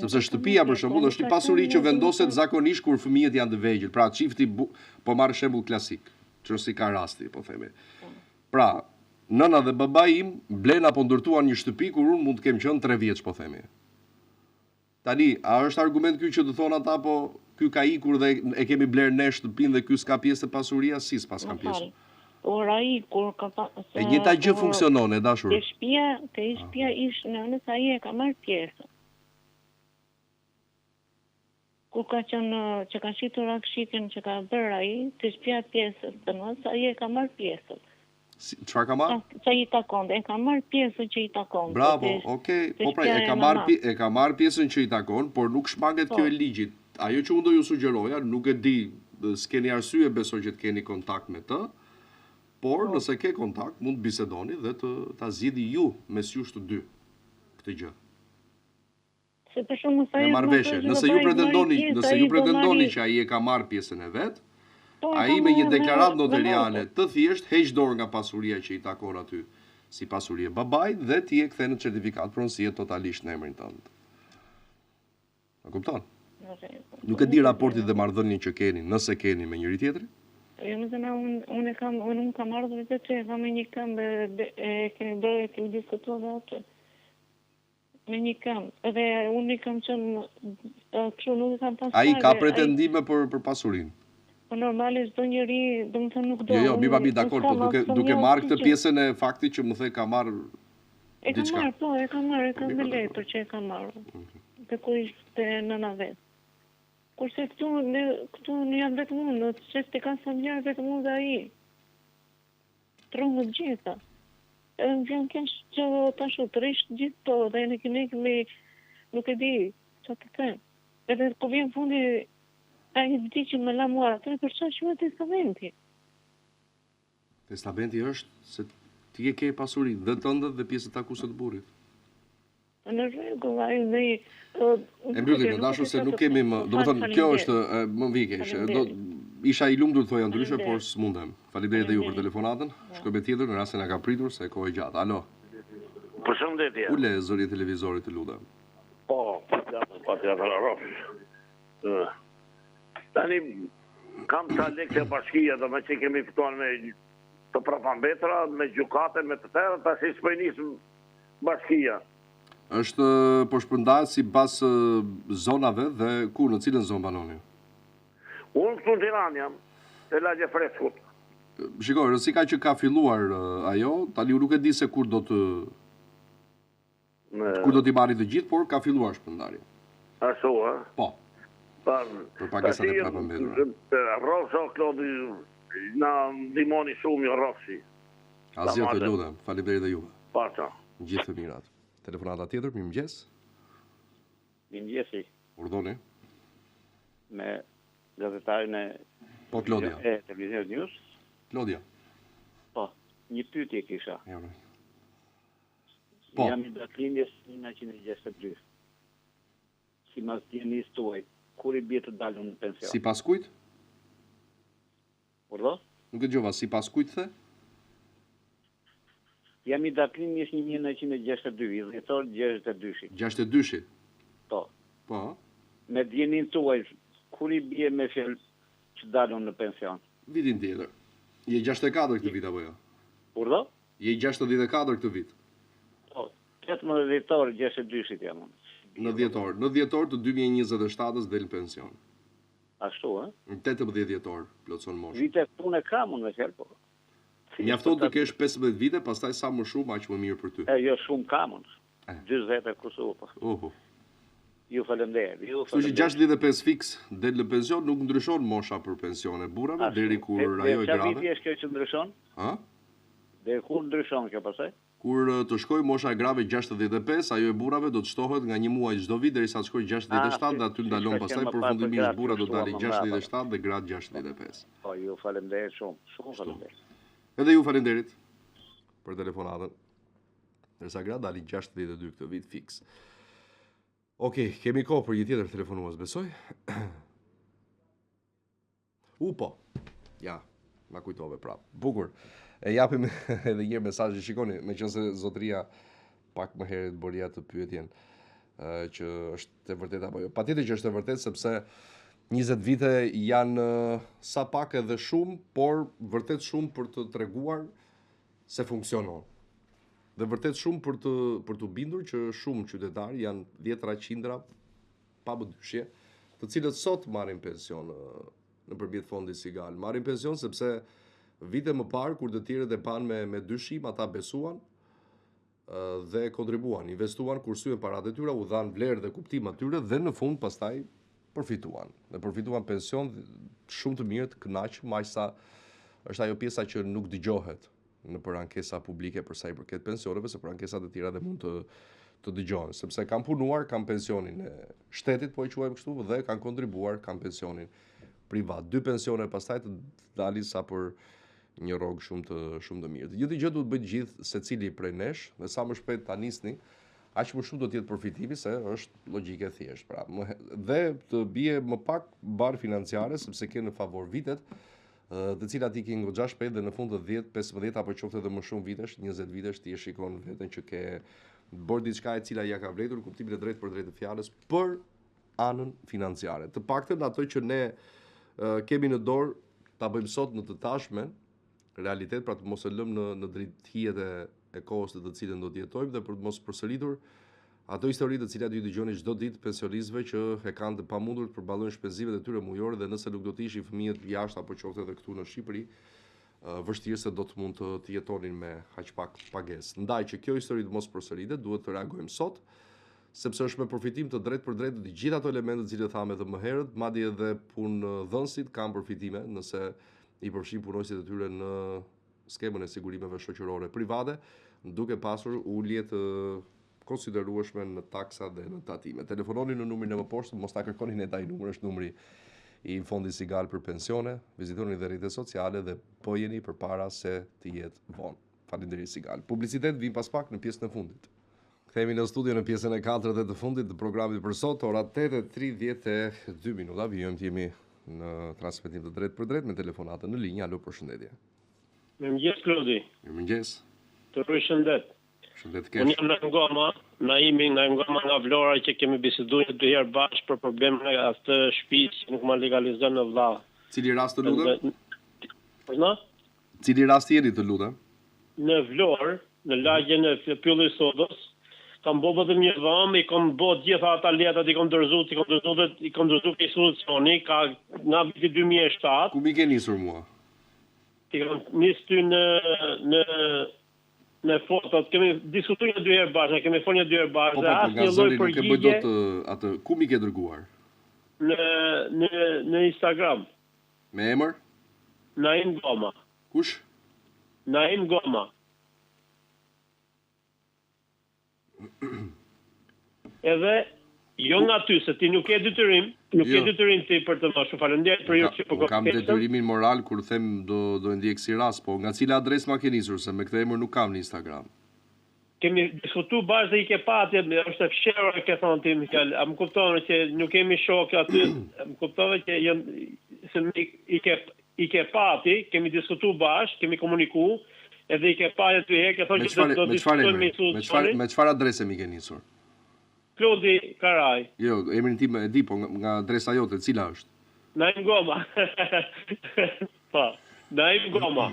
Sepse shtëpia për shembull është një pasuri që vendoset zakonisht kur fëmijët janë të vegjël. Pra çifti po marr shembull klasik, që si ka rasti, po themi. Pra, nëna dhe babai im blen apo ndërtuan një shtëpi kur unë mund të kem qenë 3 vjeç, po themi. Tani, a është argument ky që të thonë ata po ky ka ikur dhe e kemi bler ne shtëpinë dhe ky s'ka pjesë të pasuria, si s'pas ka pjesë? Por ai kur ka e njëjta gjë funksionon, e dashur. Te shtëpia ish nënës, ai e ka marr pjesën. Kur ka qenë që ka shitur akshikin që ka bërë ai, te shtëpia pjesës të nënës, ai e ka marr pjesën. Çfarë ka marrë? Që i takon, e ka marrë pjesën që i takon. Bravo, okay. Po pra, e ka marrë pjesën që i takon, por nuk shmanget kjo e ligjit. Ajo që unë do ju sugjeroja, nuk e di, s'keni arsye besoj që të keni kontakt me të, por nëse ke kontakt, mund të bisedoni dhe ta zgjidhni ju mes jush të dy këtë gjë. Se për shumë sa nëse ju pretendoni që ai e ka marrë pjesën e vet, ai me një deklaratë notariale të thjesht heq dorë nga pasuria që i takon aty si pasuri e babait dhe ti e kthen në certifikat pronësie totalisht në emrin tënd. A kupton? Nuk e di raportin dhe marrëdhënien që keni, nëse keni me njëri tjetrin. Jo, më thënë, unë kam ardhur vetë që kam me një këmbë, kemi diskutuar dhe atë. Me një këmbë, edhe unë i kam qënë, kështu nuk i kam pasur. Ai ka pretendime për pasurinë. Po normalisht do njëri, do më thënë nuk do. Jo, mi dakord, po duke marrë këtë pjesën e faktit që më the ka marrë diçka. E ka marrë me letër që e ka marrë. Dhe ku ishte nëna vetë. Kurse këtu në janë vetëm unë, që s'te kanë familjarë vetëm unë dhe ai. Tronë gjitha. Edhe më vjen keq që tashu të rish gjithë to, dhe ne kemi, nuk e di, që të them. Edhe ku vjen fundi, ai di që më la mua atë, për çfarë quhet testamenti? Testamenti është se ti e ke pasurinë dhe tënde dhe pjesën takuese të burrit. Në rregull, ai dhe e mbyllim, dashur se nuk kemi më, domethënë kjo është më vikesh. Isha i lumtur thoja ndryshe, por s'mundem. Faleminderit edhe ju për telefonatën. Shkojmë tjetër në rastin e ka pritur se kohë e gjatë. Alo. Përshëndetje. Ule zëri e televizorit të lutem. Po, tani kam ca lekë bashkia, do me që kemi fituar me të prapambetra, me gjukate, me të tërë, tash s'po i nisëm bashkia. Është po shpërndahet sipas zonave dhe ku në cilën zonë banoni? Unë këtu në Tiranë jam, e lagje freskut. Shikoj, rësi ka që ka filluar ajo, tani nuk e di se kur do t'i marri të gjithë, por ka filluar shpërndarja. Ashtu, ha? Po. Për pagesat e prapë mbetura. Rosa, Klodi, na ndimoni shumë jo Rosi. Asgjë të lutem, faleminderit dhe juve. Paça. Gjithë të mirat. Telefonata tjetër, mirëmëngjes. Mirëmëngjesi. Urdhoni. Me gazetarin e Klodia. Televizion News. Klodia. Po, një pyetje kisha. Po. Jam i datëlindjes 1962. Sipas dijenis tuaj, kur i bie të dalun në pension? Sipas kujt? Urdhë? Nuk e dëgjova, sipas kujt the? Jam i datëlindjes 1962, dhjetor 62. 62. Po. Po. Me dijenin tuaj, kur i bie me fjalë që dalun në pension? Vitin tjetër. Je 64 këtë vit apo jo? Urdhë? Je 64 këtë vit. Po, 18 dhjetor 62-shit jam unë. Në dhjetor të 2027-ës del pension. Ashtu, ha? Në 18 dhjetor plotson moshë. Vite pune kam unë me fjalë po. Mjafton të kesh 15 vite, pastaj sa më shumë aq më mirë për ty. Jo shumë kam unë. 40 e kusur po. Ju falenderoj. Kështu që 65 fiks del në pension, nuk ndryshon mosha për pensione burrave deri kur ajo e grave. Çfarë viti është kjo që ndryshon? Ha? Deri kur ndryshon kjo pastaj? Kur të shkoj mosha e grave 65, ajo e burrave do të shtohet nga një muaj çdo vit derisa të shkoj 67 dhe aty ndalon pastaj përfundimisht burra do dalin 67 dhe gratë 65. Po, ju falenderoj shumë, shumë falenderoj. Edhe ju falenderit për telefonatën. Derisa gratë dalin 62 këtë vit fiks. Okej, kemi kohë për një tjetër telefonues, besoj. Po. Ja, ma kujtove prapë. Bukur. E japim edhe një mesazh, shikoni, meqense zotëria pak më herët bëri atë pyetjen që është e vërtetë apo jo. Patjetër që është e vërtetë sepse 20 vite janë sa pak edhe shumë, por vërtet shumë për të treguar se funksionon. Dhe vërtet shumë për të bindur që shumë qytetarë janë 10-100 pa dyshje, të cilët sot marrin pension nëpërmjet fondit Sigal. Marrin pension sepse vite më parë kur të tjerët e panë me dyshim, ata besuan dhe kontribuan, investuan, kursyen paratë e tyre, u dhanë vlerë dhe kuptim atyre dhe në fund pastaj përfituan. Dhe përfituan pension shumë të mirë, të kënaqshëm, aqsa është ajo pjesa që nuk dëgjohet në për ankesa publike për sa i përket pensioneve, se për ankesat e tjera dhe mund të dëgjohen, sepse kanë punuar, kanë pensionin e shtetit, po e quajmë kështu, dhe kanë kontribuar, kanë pensionin privat. 2 pensione pastaj të dalin sa për një rrogë shumë të mirë. Gjithë gjë duhet bëjë gjithë secili prej nesh, dhe sa më shpejt ta nisni, aq më shumë do të jetë përfitimi, se është logjike thjesht. Pra, dhe të bie më pak barë financiare, sepse ke në favor vitet, të cilat i ke goxha shpejt dhe në fund të 10, 15 apo qoftë edhe më shumë vitesh, 20 vitesh ti e shikon veten që ke bërë diçka e cila ja ka vlerëtur kuptimin e drejtë për drejtë të fjalës për anën financiare. Të paktën ato që ne kemi në dorë ta bëjmë sot në të tashmen realitet, pra të mos e lëmë në drejthijet e kohës të cilën do të jetojmë dhe për të mos përsëritur ato histori të cilat ju dëgjoni çdo ditë pensionistëve që e kanë të pamundur të përballojnë shpenzimet e tyre mujore dhe nëse nuk do të ishin fëmijët jashtë apo qoftë edhe këtu në Shqipëri, vështirë se do të mund të jetonin me aq pak pagesë. Ndaj që kjo histori të mos përsëritet, duhet të reagojmë sot, sepse është me përfitim të drejtë për drejtë të gjitha ato elemente që thamë edhe më herët, madje edhe punëdhënësit kanë përfitime nëse i përfshin punonësit e tyre në skemën e sigurimeve shoqërore private, duke pasur ulje të konsiderueshme në taksa dhe në tatime. Telefononi në numrin e më poshtë, mos ta kërkoni ne taj numër, është numri i fondit Sigal për pensione, vizitoni dhe rrjetet sociale dhe po jeni përpara se të jetë vonë. Faleminderit Sigal. Publicitet vin pas pak në pjesën e fundit. Kthehemi në studio në pjesën e 4 dhe të fundit të programit për sot, ora 8:32 minuta. Vijojmë të jemi në transmetim të drejtë për drejtë me telefonatën në linjë. Alo, përshëndetje. Mirëmëngjes Klodi. Mirëmëngjes. Të përshëndet. Shëndet keq. Unë jam nga Ngoma, Naimi nga Ngoma nga Vlora, që kemi biseduar 2 herë bashkë për problemin e atë shtëpisë që nuk ma legalizon në vlla. Cili rast të lutem? Po na? Cili rast jeni të lutem? Në Vlorë, në lagjen e Pyllit Sodës, kam bo vetëm një dhëm, i kam bo gjitha ata letrat, i kam dërzu ke institucioni, ka nga viti 2007. Ku mi ke nisur mua? I kam nisë ty në fotot, kemi diskutu një 2 herë bashkë, kemi folë një 2 herë bashkë, dhe asë një loj përgjigje... Ku mi ke dërguar? Në Instagram. Me emër? Naim Goma. Kush? Naim Goma. Edhe, jo nga ty, se ti nuk e detyrim, ti për të më shumë falenderoj për ju që po kam detyrimin moral kur them do ndjek si rast, po nga cila adresë ma ke nisur, se me këtë emër nuk kam në Instagram. Kemi diskutu bashkë dhe i ke pati, është e fshehur ke thonë ti, Mikael, a më kuptove që nuk kemi shok aty, më kuptove që i ke pati, kemi diskutu bashkë, kemi komuniku, edhe i ke pati ty ke thonë që do të diskutojmë me institucionin. Me çfarë adrese mi ke nisur? Klodi Karaj. Jo, emrin tim e di, po nga adresa jote, cila është? Naim Goma. Po, Naim Goma.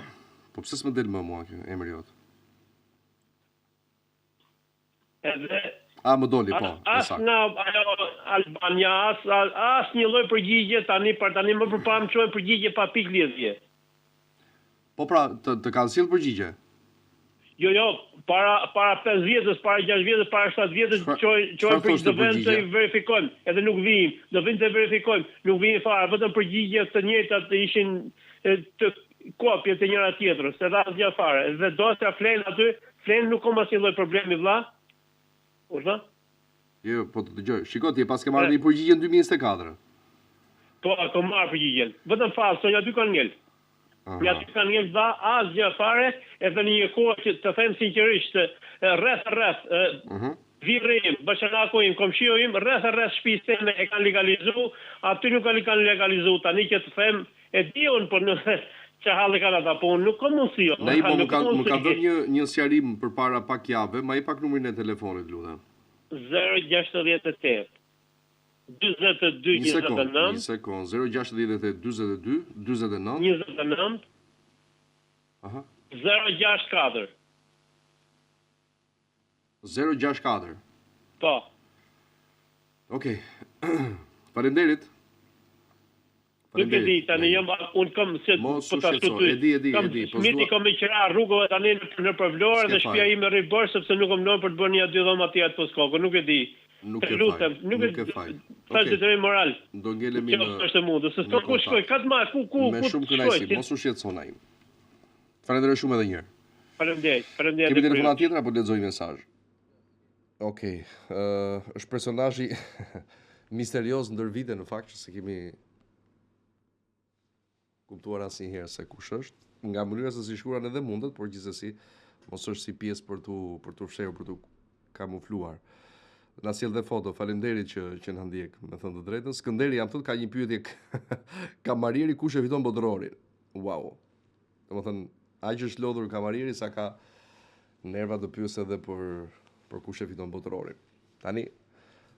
Po pse s'më del më mua kjo emri jot? Edhe më doli, po. As në Albania, as një lloj përgjigje tani më përpara më çoj përgjigje pa pikë lidhje. Po pra, të kanë sjell përgjigje. Jo, para 5 vjetës, para 6 vjetës, para 7 vjetës, qojnë për të vend të i verifikojmë, edhe nuk vijim, do vend të verifikojmë, nuk vijim fare, vetëm përgjigje të njëjtat të ishin të kopje të njëra tjetrës, se dha asgjë fare, dhe do të flen aty, nuk kam asnjë lloj problemi vëlla. Urdhë? Jo, po të dëgjoj. Shiko, ti pas ke marrë një përgjigje në 2024. Po, kam marrë përgjigjen. Vetëm fal, sonja dy kanë ngel. Ja ty kanë ngel dha asgjë fare, edhe në një kohë që të them sinqerisht, rreth virrim, bashanaku im, komshiu im, rreth shtëpisë time e kanë legalizu, aty nuk kanë legalizu, tani që të them e diun por në që halë kanë ata, po nuk kam mundësi. Ne i po më ka dhënë një sqarim përpara pak jave, ma i pak numrin e telefonit, lutem. 068 22 29 Një sekund, 068 22 29 29 064 064 Po. Okej. Faleminderit. Nuk e di, tani unë kam se po ta shtu. E di. Smiti kam i qira rrugëve tani në Vlorë dhe shtëpia ime rri bërë sepse nuk kam lënë për të bërë një 2 dhoma aty atë Poskokë, nuk e di. Nuk e faj. Sa të drejtë moral. Do ngelemi në. Është mundur, se s'ka ku shkoj, ka të marr ku. Me shumë kënaqësi, mos u shqetëson ai. Falenderoj shumë edhe një herë. Faleminderit. Kemi telefonat tjetër apo lexoj mesazh? Okej, është personazhi misterioz ndër vite në fakt që se kemi kuptuar asnjëherë se kush është, nga mënyra se si shkruan edhe mundet, por gjithsesi mos është si pjesë për tu fshehur, për tu kamufluar. Na sjell dhe foto, faleminderit që na ndjek, me thënë të drejtën. Skënderi jam thotë ka një pyetje kamarieri kush e fiton botrorin. Wow. Domethënë, aq është lodhur kamarieri sa ka nerva të pyesë edhe për kush e fiton botrorin. Tani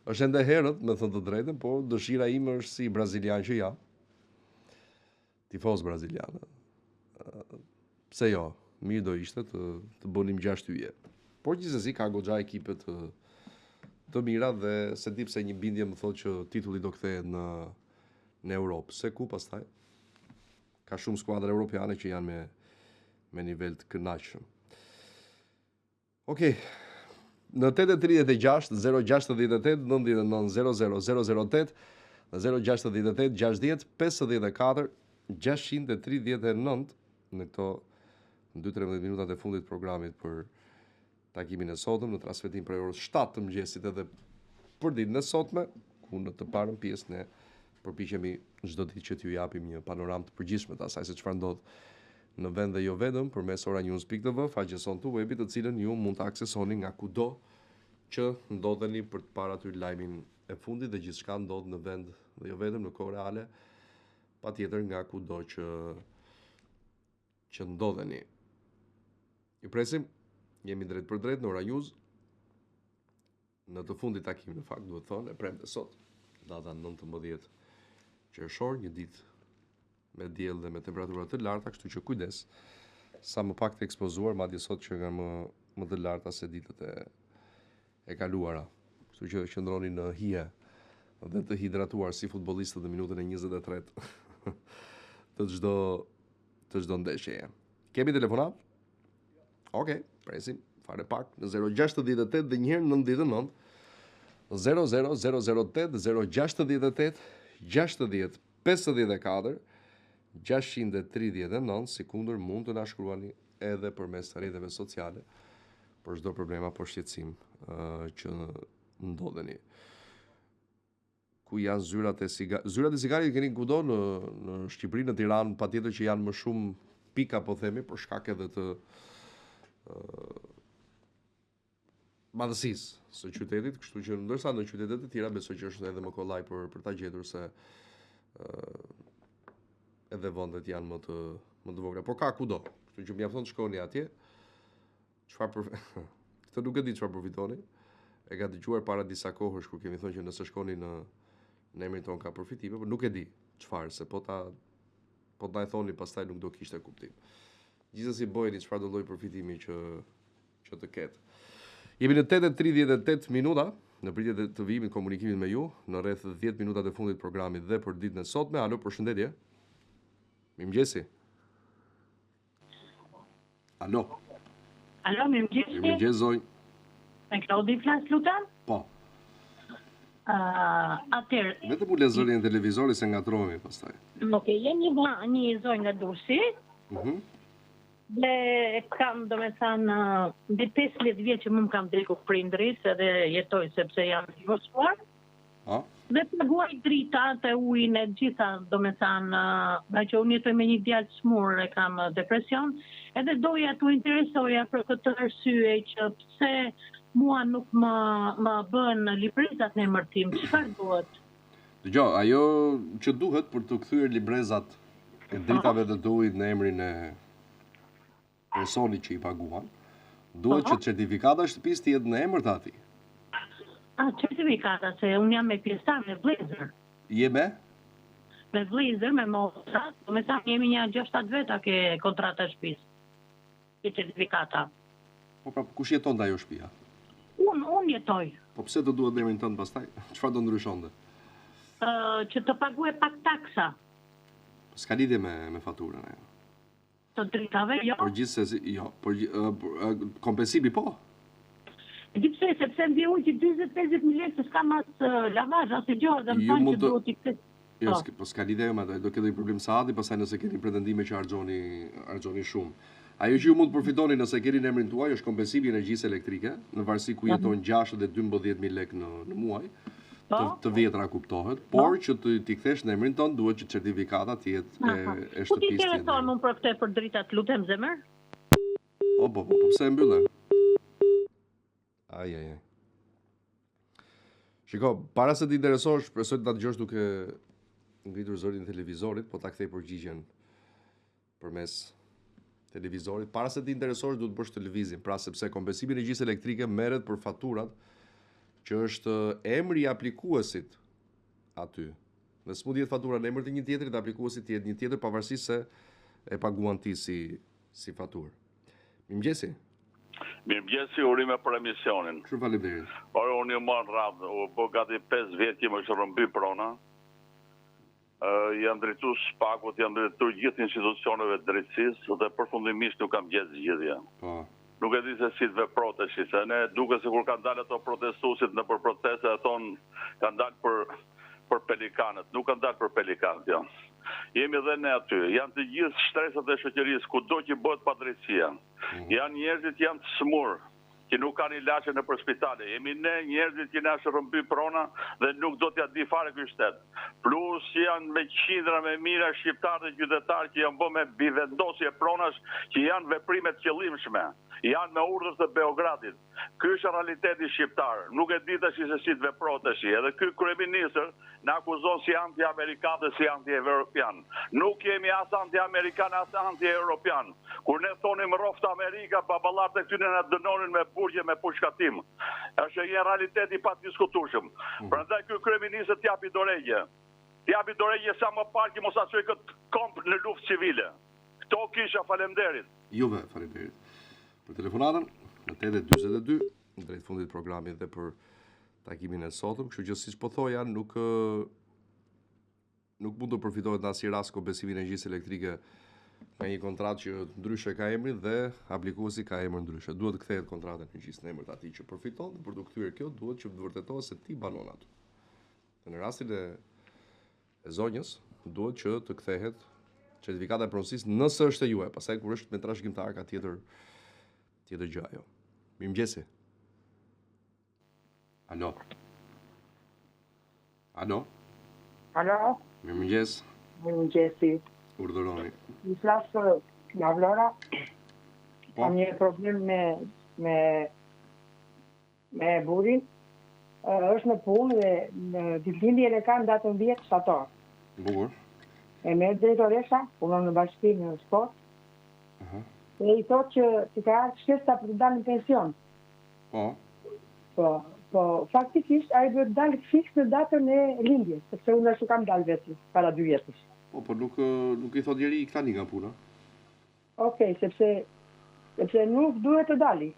është ende herët, me thënë të drejtën, po dëshira ime është si brazilian që jam. Tifoz brazilian. Pse jo? Mirë do ishte të bënim 6 yje. Por gjithsesi ka goxha ekipe të mira dhe se di pse një bindje më thotë që titulli do kthehet në Europë. Se ku pastaj? Ka shumë skuadra europiane që janë me nivel të kënaqshëm. Okej. Në 8:36 068 99 00008 068 60 54 639 në këto 2-13 minutat e fundit të programit për takimin e sotëm në transmetim për orës 7 të mëngjesit edhe për ditën e sotme, ku në të parën pjesë ne përpiqemi çdo ditë që t'ju japim një panoramë të përgjithshme të asaj se çfarë ndodh në vend dhe jo vetëm përmes oranews.tv, faqes sonë të webit, të cilën ju mund ta aksesoni nga kudo që ndodheni për të parë aty lajmin e fundit dhe gjithçka ndodh në vend dhe jo vetëm në kohë reale, patjetër nga kudo që ndodheni. Ju presim. Jemi drejt për drejt në Ora News. Në të fundit takim në fakt duhet thonë, e premte sot, data 19 qershor, një ditë me diell dhe me temperatura të larta, kështu që kujdes. Sa më pak të ekspozuar, madje sot që nga më të larta se ditët e kaluara. Kështu që qëndroni në hije dhe të hidratuar si futbollistët në minutën e 23 të çdo ndeshjeje. Kemi telefonat? Okej, presim fare pak në 068 dhe njëherë 99 00008 068 60 54 639 si kundër mund të na shkruani edhe përmes rrjeteve sociale për çdo problem apo shqetësim që ndodheni. Ku janë zyrat e sigarit keni kudo në Shqipëri, në Tiranë, patjetër që janë më shumë pika po themi për shkak edhe të madhësisë së qytetit, kështu që ndërsa në qytetet e tjera besoj që është edhe më kollaj për ta gjetur se edhe vendet janë më të vogla, por ka kudo. Kështu që mjafton të shkoni atje. Këtë nuk e di çfarë përfitoni. E ka dëgjuar para disa kohësh kur kemi thënë që nëse shkoni në emrin ton ka përfitime, por nuk e di çfarë, se po ta e thoni pastaj nuk do kishte kuptim. Gjithsesi bëjeni çfarë do lloj përfitimi që të ketë. Jemi në 8:38 minuta, në pritje të vijimit komunikimit me ju, në rreth 10 minutat e fundit programit dhe për ditën e sotme. Alo, përshëndetje. Mirëmëngjesi. Alo. Alo, mirëmëngjesi. Mirëmëngjes, zoj. Me Klaudi flas, lutem? Po. Atëherë. Vetëm u lezoni në televizori se ngatrohemi pastaj. Okej, jam një zoj nga Durrësi. Dhe kam, domethënë, mbi 15 vjet që më kam dhekur prindrit edhe jetoj sepse jam divorcuar. Dhe paguaj dritat e ujin e gjitha, domethënë, që unë jetoj me një djalë smur e kam depresion, edhe doja të interesoja për këtë arsye që pse mua nuk më bën librezat në emërtim, çfarë duhet? Dgjoj, ajo që duhet për të kthyer librezat e dritave dhe të ujit në emrin e personit që i paguan, duhet që certifikata e shtëpisë të jetë në emër të atij. Certifikata, se unë jam me pjesëtar me vlezër. Je me? Me vlezër, me motra, me sa jemi një 6-7 veta ke kontrata e shtëpisë. Ke certifikata. Po pra, kush jeton të ajo shtëpia? Unë jetoj. Po pse të duhet emrin tënd pastaj? Çfarë do ndryshonte? Që të paguaj pak taksa. S'ka lidhje me faturën ajo. Të dritave, jo. Por gjithsesi, jo. Kompensimi po. Di pse, sepse mbi ujë 20-50 lekë se s'ka mas lavazh asë gjë, dhe më thonë që duhet i këtë. Jo, po s'ka lidhje me atë, do ketë një problem saati, pastaj nëse keni pretendime që harxoni shumë. Ajo që ju mund të përfitoni nëse keni në emrin tuaj është kompensimi i energjisë elektrike, në varësi ku jeton 6 dhe 12.000 lekë në muaj. Të vjetra kuptohet, por që t'i kthesh në emrin ton duhet që certifikata të jetë e shtëpisë. Ku ti intereson më për këtë për dritat, lutem zemër? Po, pse e mbyllë? Aj. Shiko, para se të interesosh, presoj të ta dëgjosh duke ngritur zërin e televizorit, po ta kthej përgjigjen përmes televizorit. Para se të interesosh, duhet bësh televizin, pra sepse kompensimi i energjisë elektrike merret për faturat që është emri i aplikuesit aty. Dhe s'mund të jetë fatura në emër të një tjetrit, aplikuesi të jetë një tjetër pavarësisht se e paguan ti si faturë. Mirëmëngjesi. Mirëmëngjesi, urime për emisionin. Shumë faleminderit. Ore, unë ju marr radhë, po gati 5 vjet që më shërmby prona. Jam drejtuar shpagut, jam drejtuar gjithë institucioneve të drejtësisë dhe përfundimisht nuk kam gjetë zgjidhje. Po. Nuk e di se si të veprotesh, se ne duke se kur kanë dalë ato protestuesit në për proteste, aton kanë dalë për pelikanët, nuk kanë dalë për pelikanët, jo. Jemi dhe ne aty, janë të gjithë shtresat e shoqërisë, kudo që bëhet padrejtësia. Janë njerëzit janë të smur, që nuk kanë ilaçe në për spitale. Jemi ne njerëzit që na shërmby prona dhe nuk do t'ja di fare ky shtet. Plus janë me qindra me mira shqiptarë dhe qytetarë që janë bë me bivendosje pronash që janë veprime të qëllimshme. Janë me urdhër të Beogradit. Ky është realiteti shqiptar. Nuk e di tash se si të veprotesh. Edhe ky kryeministër na akuzon si anti-amerikan dhe si anti-evropian. Nuk jemi as anti-amerikan as anti-evropian. Kur ne thonim rroft Amerika, baballarët e këtyre na dënonin me burgje me pushkatim. Është një realitet i padiskutueshëm. Prandaj ky kryeministër t'japi dorëgje. T'japi dorëgje sa më parë që mos a çojë këtë komp në luftë civile. Kto kisha, faleminderit. Juve, faleminderit. Për telefonatën, në 8:42. drejt fundit programit dhe për takimin e sotëm, kështu që siç po thoja, nuk mund të përfitohet në asnjë rast ko besimin e energjisë elektrike ka një kontratë që ndryshe ka emrin dhe aplikuesi ka emër ndryshe. Duhet të kthehet kontrata e energjisë në emër të atij që përfiton dhe për të kthyer kjo duhet që të vërtetohet se ti banon aty. Në rastin e zonjës duhet që të kthehet certifikata e pronësisë nëse është e juaj, pastaj kur është me trashëgimtar ka tjetër gjë ajo. Mirëmëngjesi. Alo. Alo. Alo. Mirëmëngjes. Mirëmëngjesi. Urdhëroni. I flas për nga Vlora. Kam një problem me burin. Është në punë dhe në ditëlindjen e kanë datën 10 shtator. Bukur. E merr drejtoresha, punon në bashki në sport. E i thotë që ti ka shkesta për të dalë në pension. Po, faktikisht ai duhet dalë fiks në datën e lindjes, sepse unë ashtu kam dalë vetë para 2 vjetësh. Po nuk i thot deri i tani nga puna. Okej, sepse nuk duhet të dali.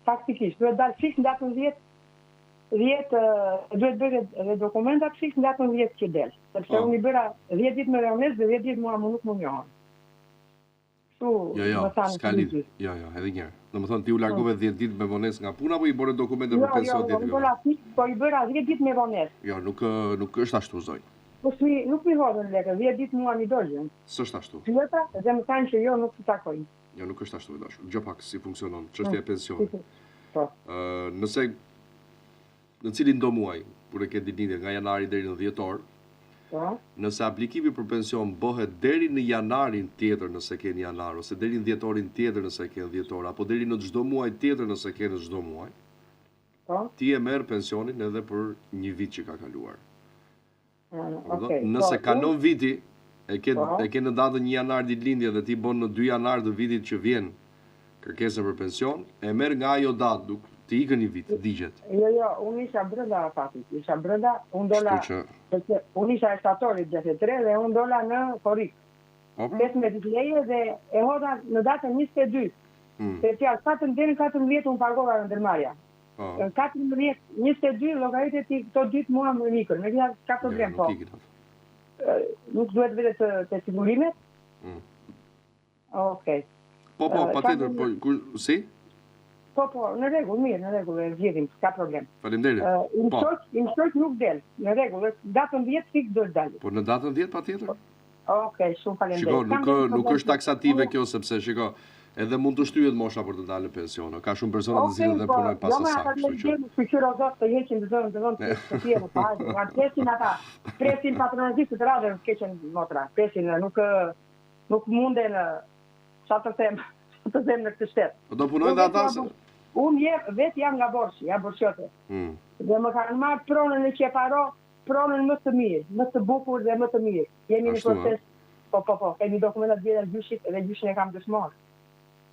Faktikisht duhet dalë fiks në datën 10 duhet bërë edhe dokumentat fiks në datën 10 që del. Sepse unë i bëra 10 ditë me reones dhe 10 ditë mua më nuk më njohon. Jo, s'ka lidhje. Jo, edhe një herë. Domethënë ti u largove 10 ditë me vonesë nga puna apo i bëre dokumente për pension 10 ditë? Po i bëra 10 ditë me vonesë. Jo, nuk është ashtu zonjë. Po nuk mi hodhën lekë, 10 ditë mua mi doljën. S'është ashtu. Pyeta dhe më thanë që jo nuk të takojnë. Jo, nuk është ashtu e dashur. Gjë pak si funksionon çështja e pensionit. Po. Nëse në cilin do muaj, kur e ke ditëlindje nga janari deri në dhjetor, nëse aplikimi për pension bëhet deri në janarin tjetër nëse ke në janar, ose deri në dhjetorin tjetër nëse ke në dhjetor, apo deri në çdo muaj tjetër nëse ke në çdo muaj, ti e merr pensionin edhe për një vit që ka kaluar. Nëse kanon viti, e ke në datën 1 janar ditëlindje dhe ti bën në 2 janar të vitit që vjen kërkesën për pension, e merr nga ajo datë, ti ikën një vit, digjet. Jo, unë isha brenda fatit, unë unë isha e statorit 3 dhe unë dola në Korik. 15 leje dhe e hodha në datën 22. Se fjalë 14 unë pagova në ndërmarrja. 14-22 llogaritë ti këto ditë mua më nikën, me gjithë ka problem po. Nuk duhet vete të sigurimet? Okej. Po, patjetër, po si? Po, në rregull, mirë, e vjedhim, s'ka problem. Faleminderit. Im shok nuk del, në rregull, datën 10 fiks do të dalë. Po në datën 10 patjetër? Okej, shumë faleminderit. Shiko, nuk është taksative kjo sepse shiko, edhe mund të shtyhet mosha për të dalë në pension. Ka shumë persona të cilët dhe punojnë pas asaj. Shqyrë o zotë të heqin të zonë të tjerë, presin ata, presin patronazistë të radhe në keqen motra, presin nuk munden sa të them në këtë shtetë. Po do punojnë dhe ata? Unë vetë jam nga Borshi, jam borshote. Dhe më kanë marrë pronën e qeparo, pronën më të mirë, më të bukur dhe më të mirë. Jemi në proces, po, kemi dokumentat vjetër gjyshit dhe gjyshin e kam dëshmorë.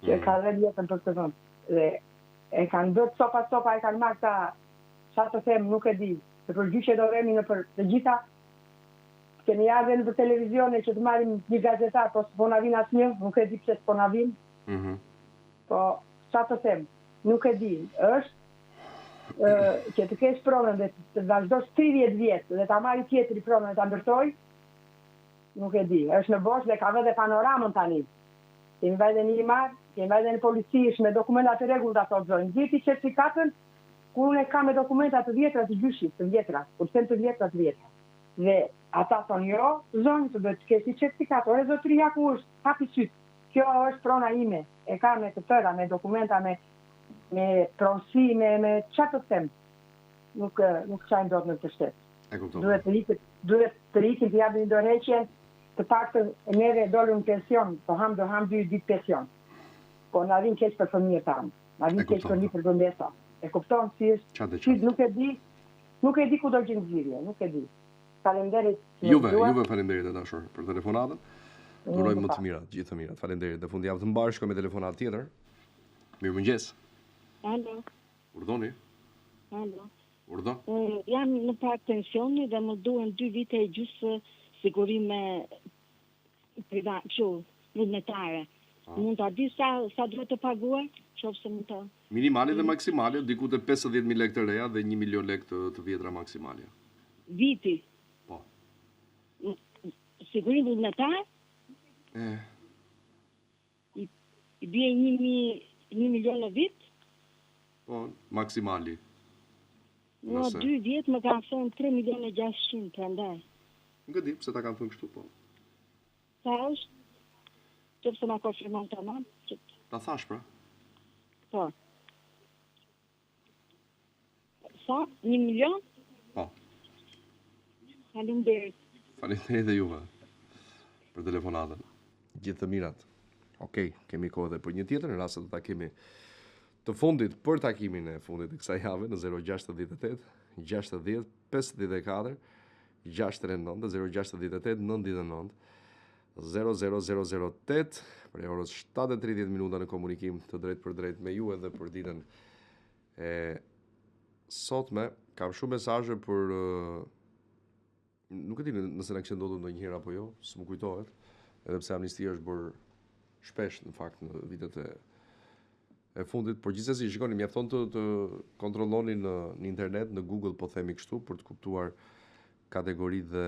Që ka dhe vjetën për këtë vënd. Dhe e kanë bërë sopa, e kanë marrë ta, sa të them, nuk e di, se për gjyshe do remi në për të gjitha, kemi ardhe në për televizione që të marrim një gazetar, po s'po na vin asnjë, nuk e di pse s'po na vin. Po, sa të them, nuk e di, është që të kesh pronën dhe të vazhdosh 30 vjetë dhe ta marri tjetëri pronën dhe ta ndërtoj, nuk e di, është në Bosh dhe ka vëdhe panoramën tani. Kemi vajde një marë, kemi vajde një policish me dokumentat të regull të thotë, gjithi certifikatën, kur unë e ka me dokumentat të vjetra të gjyshit, të vjetra, kur të të vjetra të vjetra. Dhe ata thonë jo, zonë të dhe të kesh certifikat, ore zotëria ku është, hapi sytë, kjo është prona ime, e ka me të tëra, me dokumenta, me pronsi, me qatë të them, nuk qajnë do të në të shtetë. Duhet të rritin të jabë një dorheqen, të pak të neve dole në pension, po do ham 2 ditë pension. Po në adhin keq për fëmijët tamë, në adhin keq për një përgëndesa. E kupton si është, nuk e di ku do gjenë zhirje, nuk e di. Faleminderit. Juve faleminderit e dashur për telefonatën. Urojmë më të mirat, gjithë të mirat. Faleminderit. Dhe fundjavë të mbarë, shkoj me telefonat tjetër. Mirëmëngjes. Alo. Urdhoni. Alo. Urdhë. Jam në pak pensioni dhe më duhen 2 vite e gjysë sigurime privat, vullnetare. Mund ta di sa duhet të paguaj, qofse mund ta. Minimale dhe maksimale, diku te 50.000 lekë të reja dhe 1 milion lekë të vjetra maksimale. Viti. Po. Sigurim vullnetar? I bie 1 milion në vit? Po, maksimali. Në 2 vjet më kanë thënë 3.600.000 prandaj. Nuk e di pse ta kanë thënë kështu, po. Sa është? Qëpse ma konfirmon të mamë? Ta thash, pra? Po. Sa? 1 milion? Po. Faleminderit. Faleminderit dhe juve për telefonatën. Gjithë të mirat. Okej, kemi kohë dhe për një tjetër, në rrasë të ta kemi të fundit për takimin e fundit të kësaj jave në 068 60 54 69 068 99 00008 për orës 7:30 minuta në komunikim të drejt për drejt me ju edhe për ditën e sotme. Kam shumë mesazhe për nuk e di nëse na kishte ndodhur ndonjëherë apo jo, s'më kujtohet, edhe pse amnistia është bërë shpesh në fakt në vitet e fundit, por gjithsesi shikoni, mjafton të kontrolloni në internet, në Google po themi kështu, për të kuptuar kategoritë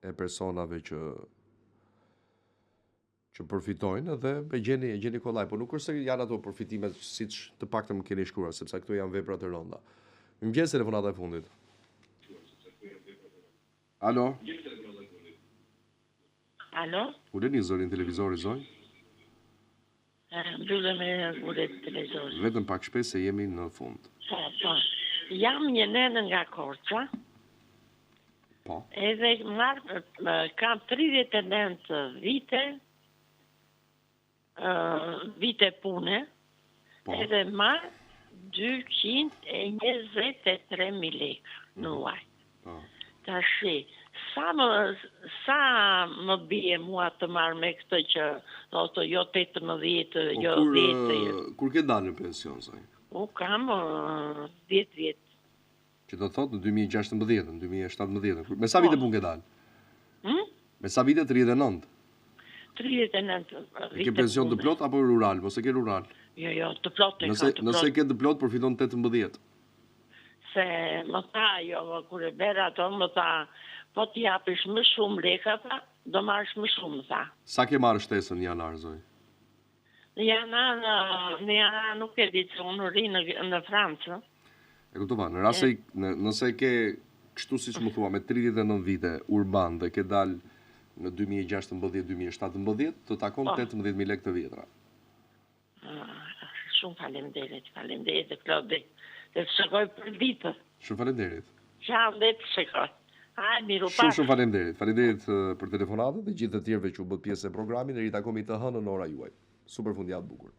e personave që përfitojnë dhe e gjeni kollaj, por nuk është se janë ato përfitimet siç të paktën më keni shkruar, sepse këto janë vepra të rënda. Mirëmëngjes, telefonata e fundit. Alo? Alo? Uleni zërin televizori, zonjë? Mbyllëm e ulet televizorit. Vetëm pak shpejt se jemi në fund. Po. Jam një nënë nga Korça. Po. Edhe kam 39 vite pune. Po. Edhe marr 223.000 lekë në muaj. Po. Tashi, sa më bie mua të marr me këtë që thotë jo 18, jo 10. Kur ke dalë në pension, zonjë? Kam 10 vjet. Që do thotë në 2016, në 2017. Me sa vite punë ke dalë? Me sa vite? 39? 39 vite. Ke pension të plot apo rural? Mos e ke rural? Jo, të plot. Nëse ke të plot, përfiton 18. Se më tha, kur e bera ato, më tha, po t'i japish më shumë leka, do marrësh më shumë, tha. Sa ke marrë shtesën në janar, zonjë? Në janar nuk e di që unë ri në Francë. E kuptova, në rast se nëse ke kështu siç më thua me 39 vite urban dhe ke dalë në 2016-2017, të takon 18.000 lekë të vjetra. Shumë faleminderit, Klodi. Dhe të shkoj për ditë. Shumë faleminderit. Ciao, dhe të shkoj. Hajde, miru pak. Shumë faleminderit. Faleminderit për telefonatën dhe gjithë të tjerëve që u bët pjesë e programit. Ne ritakomi të hënën në ora juaj. Super fundjavë bukur.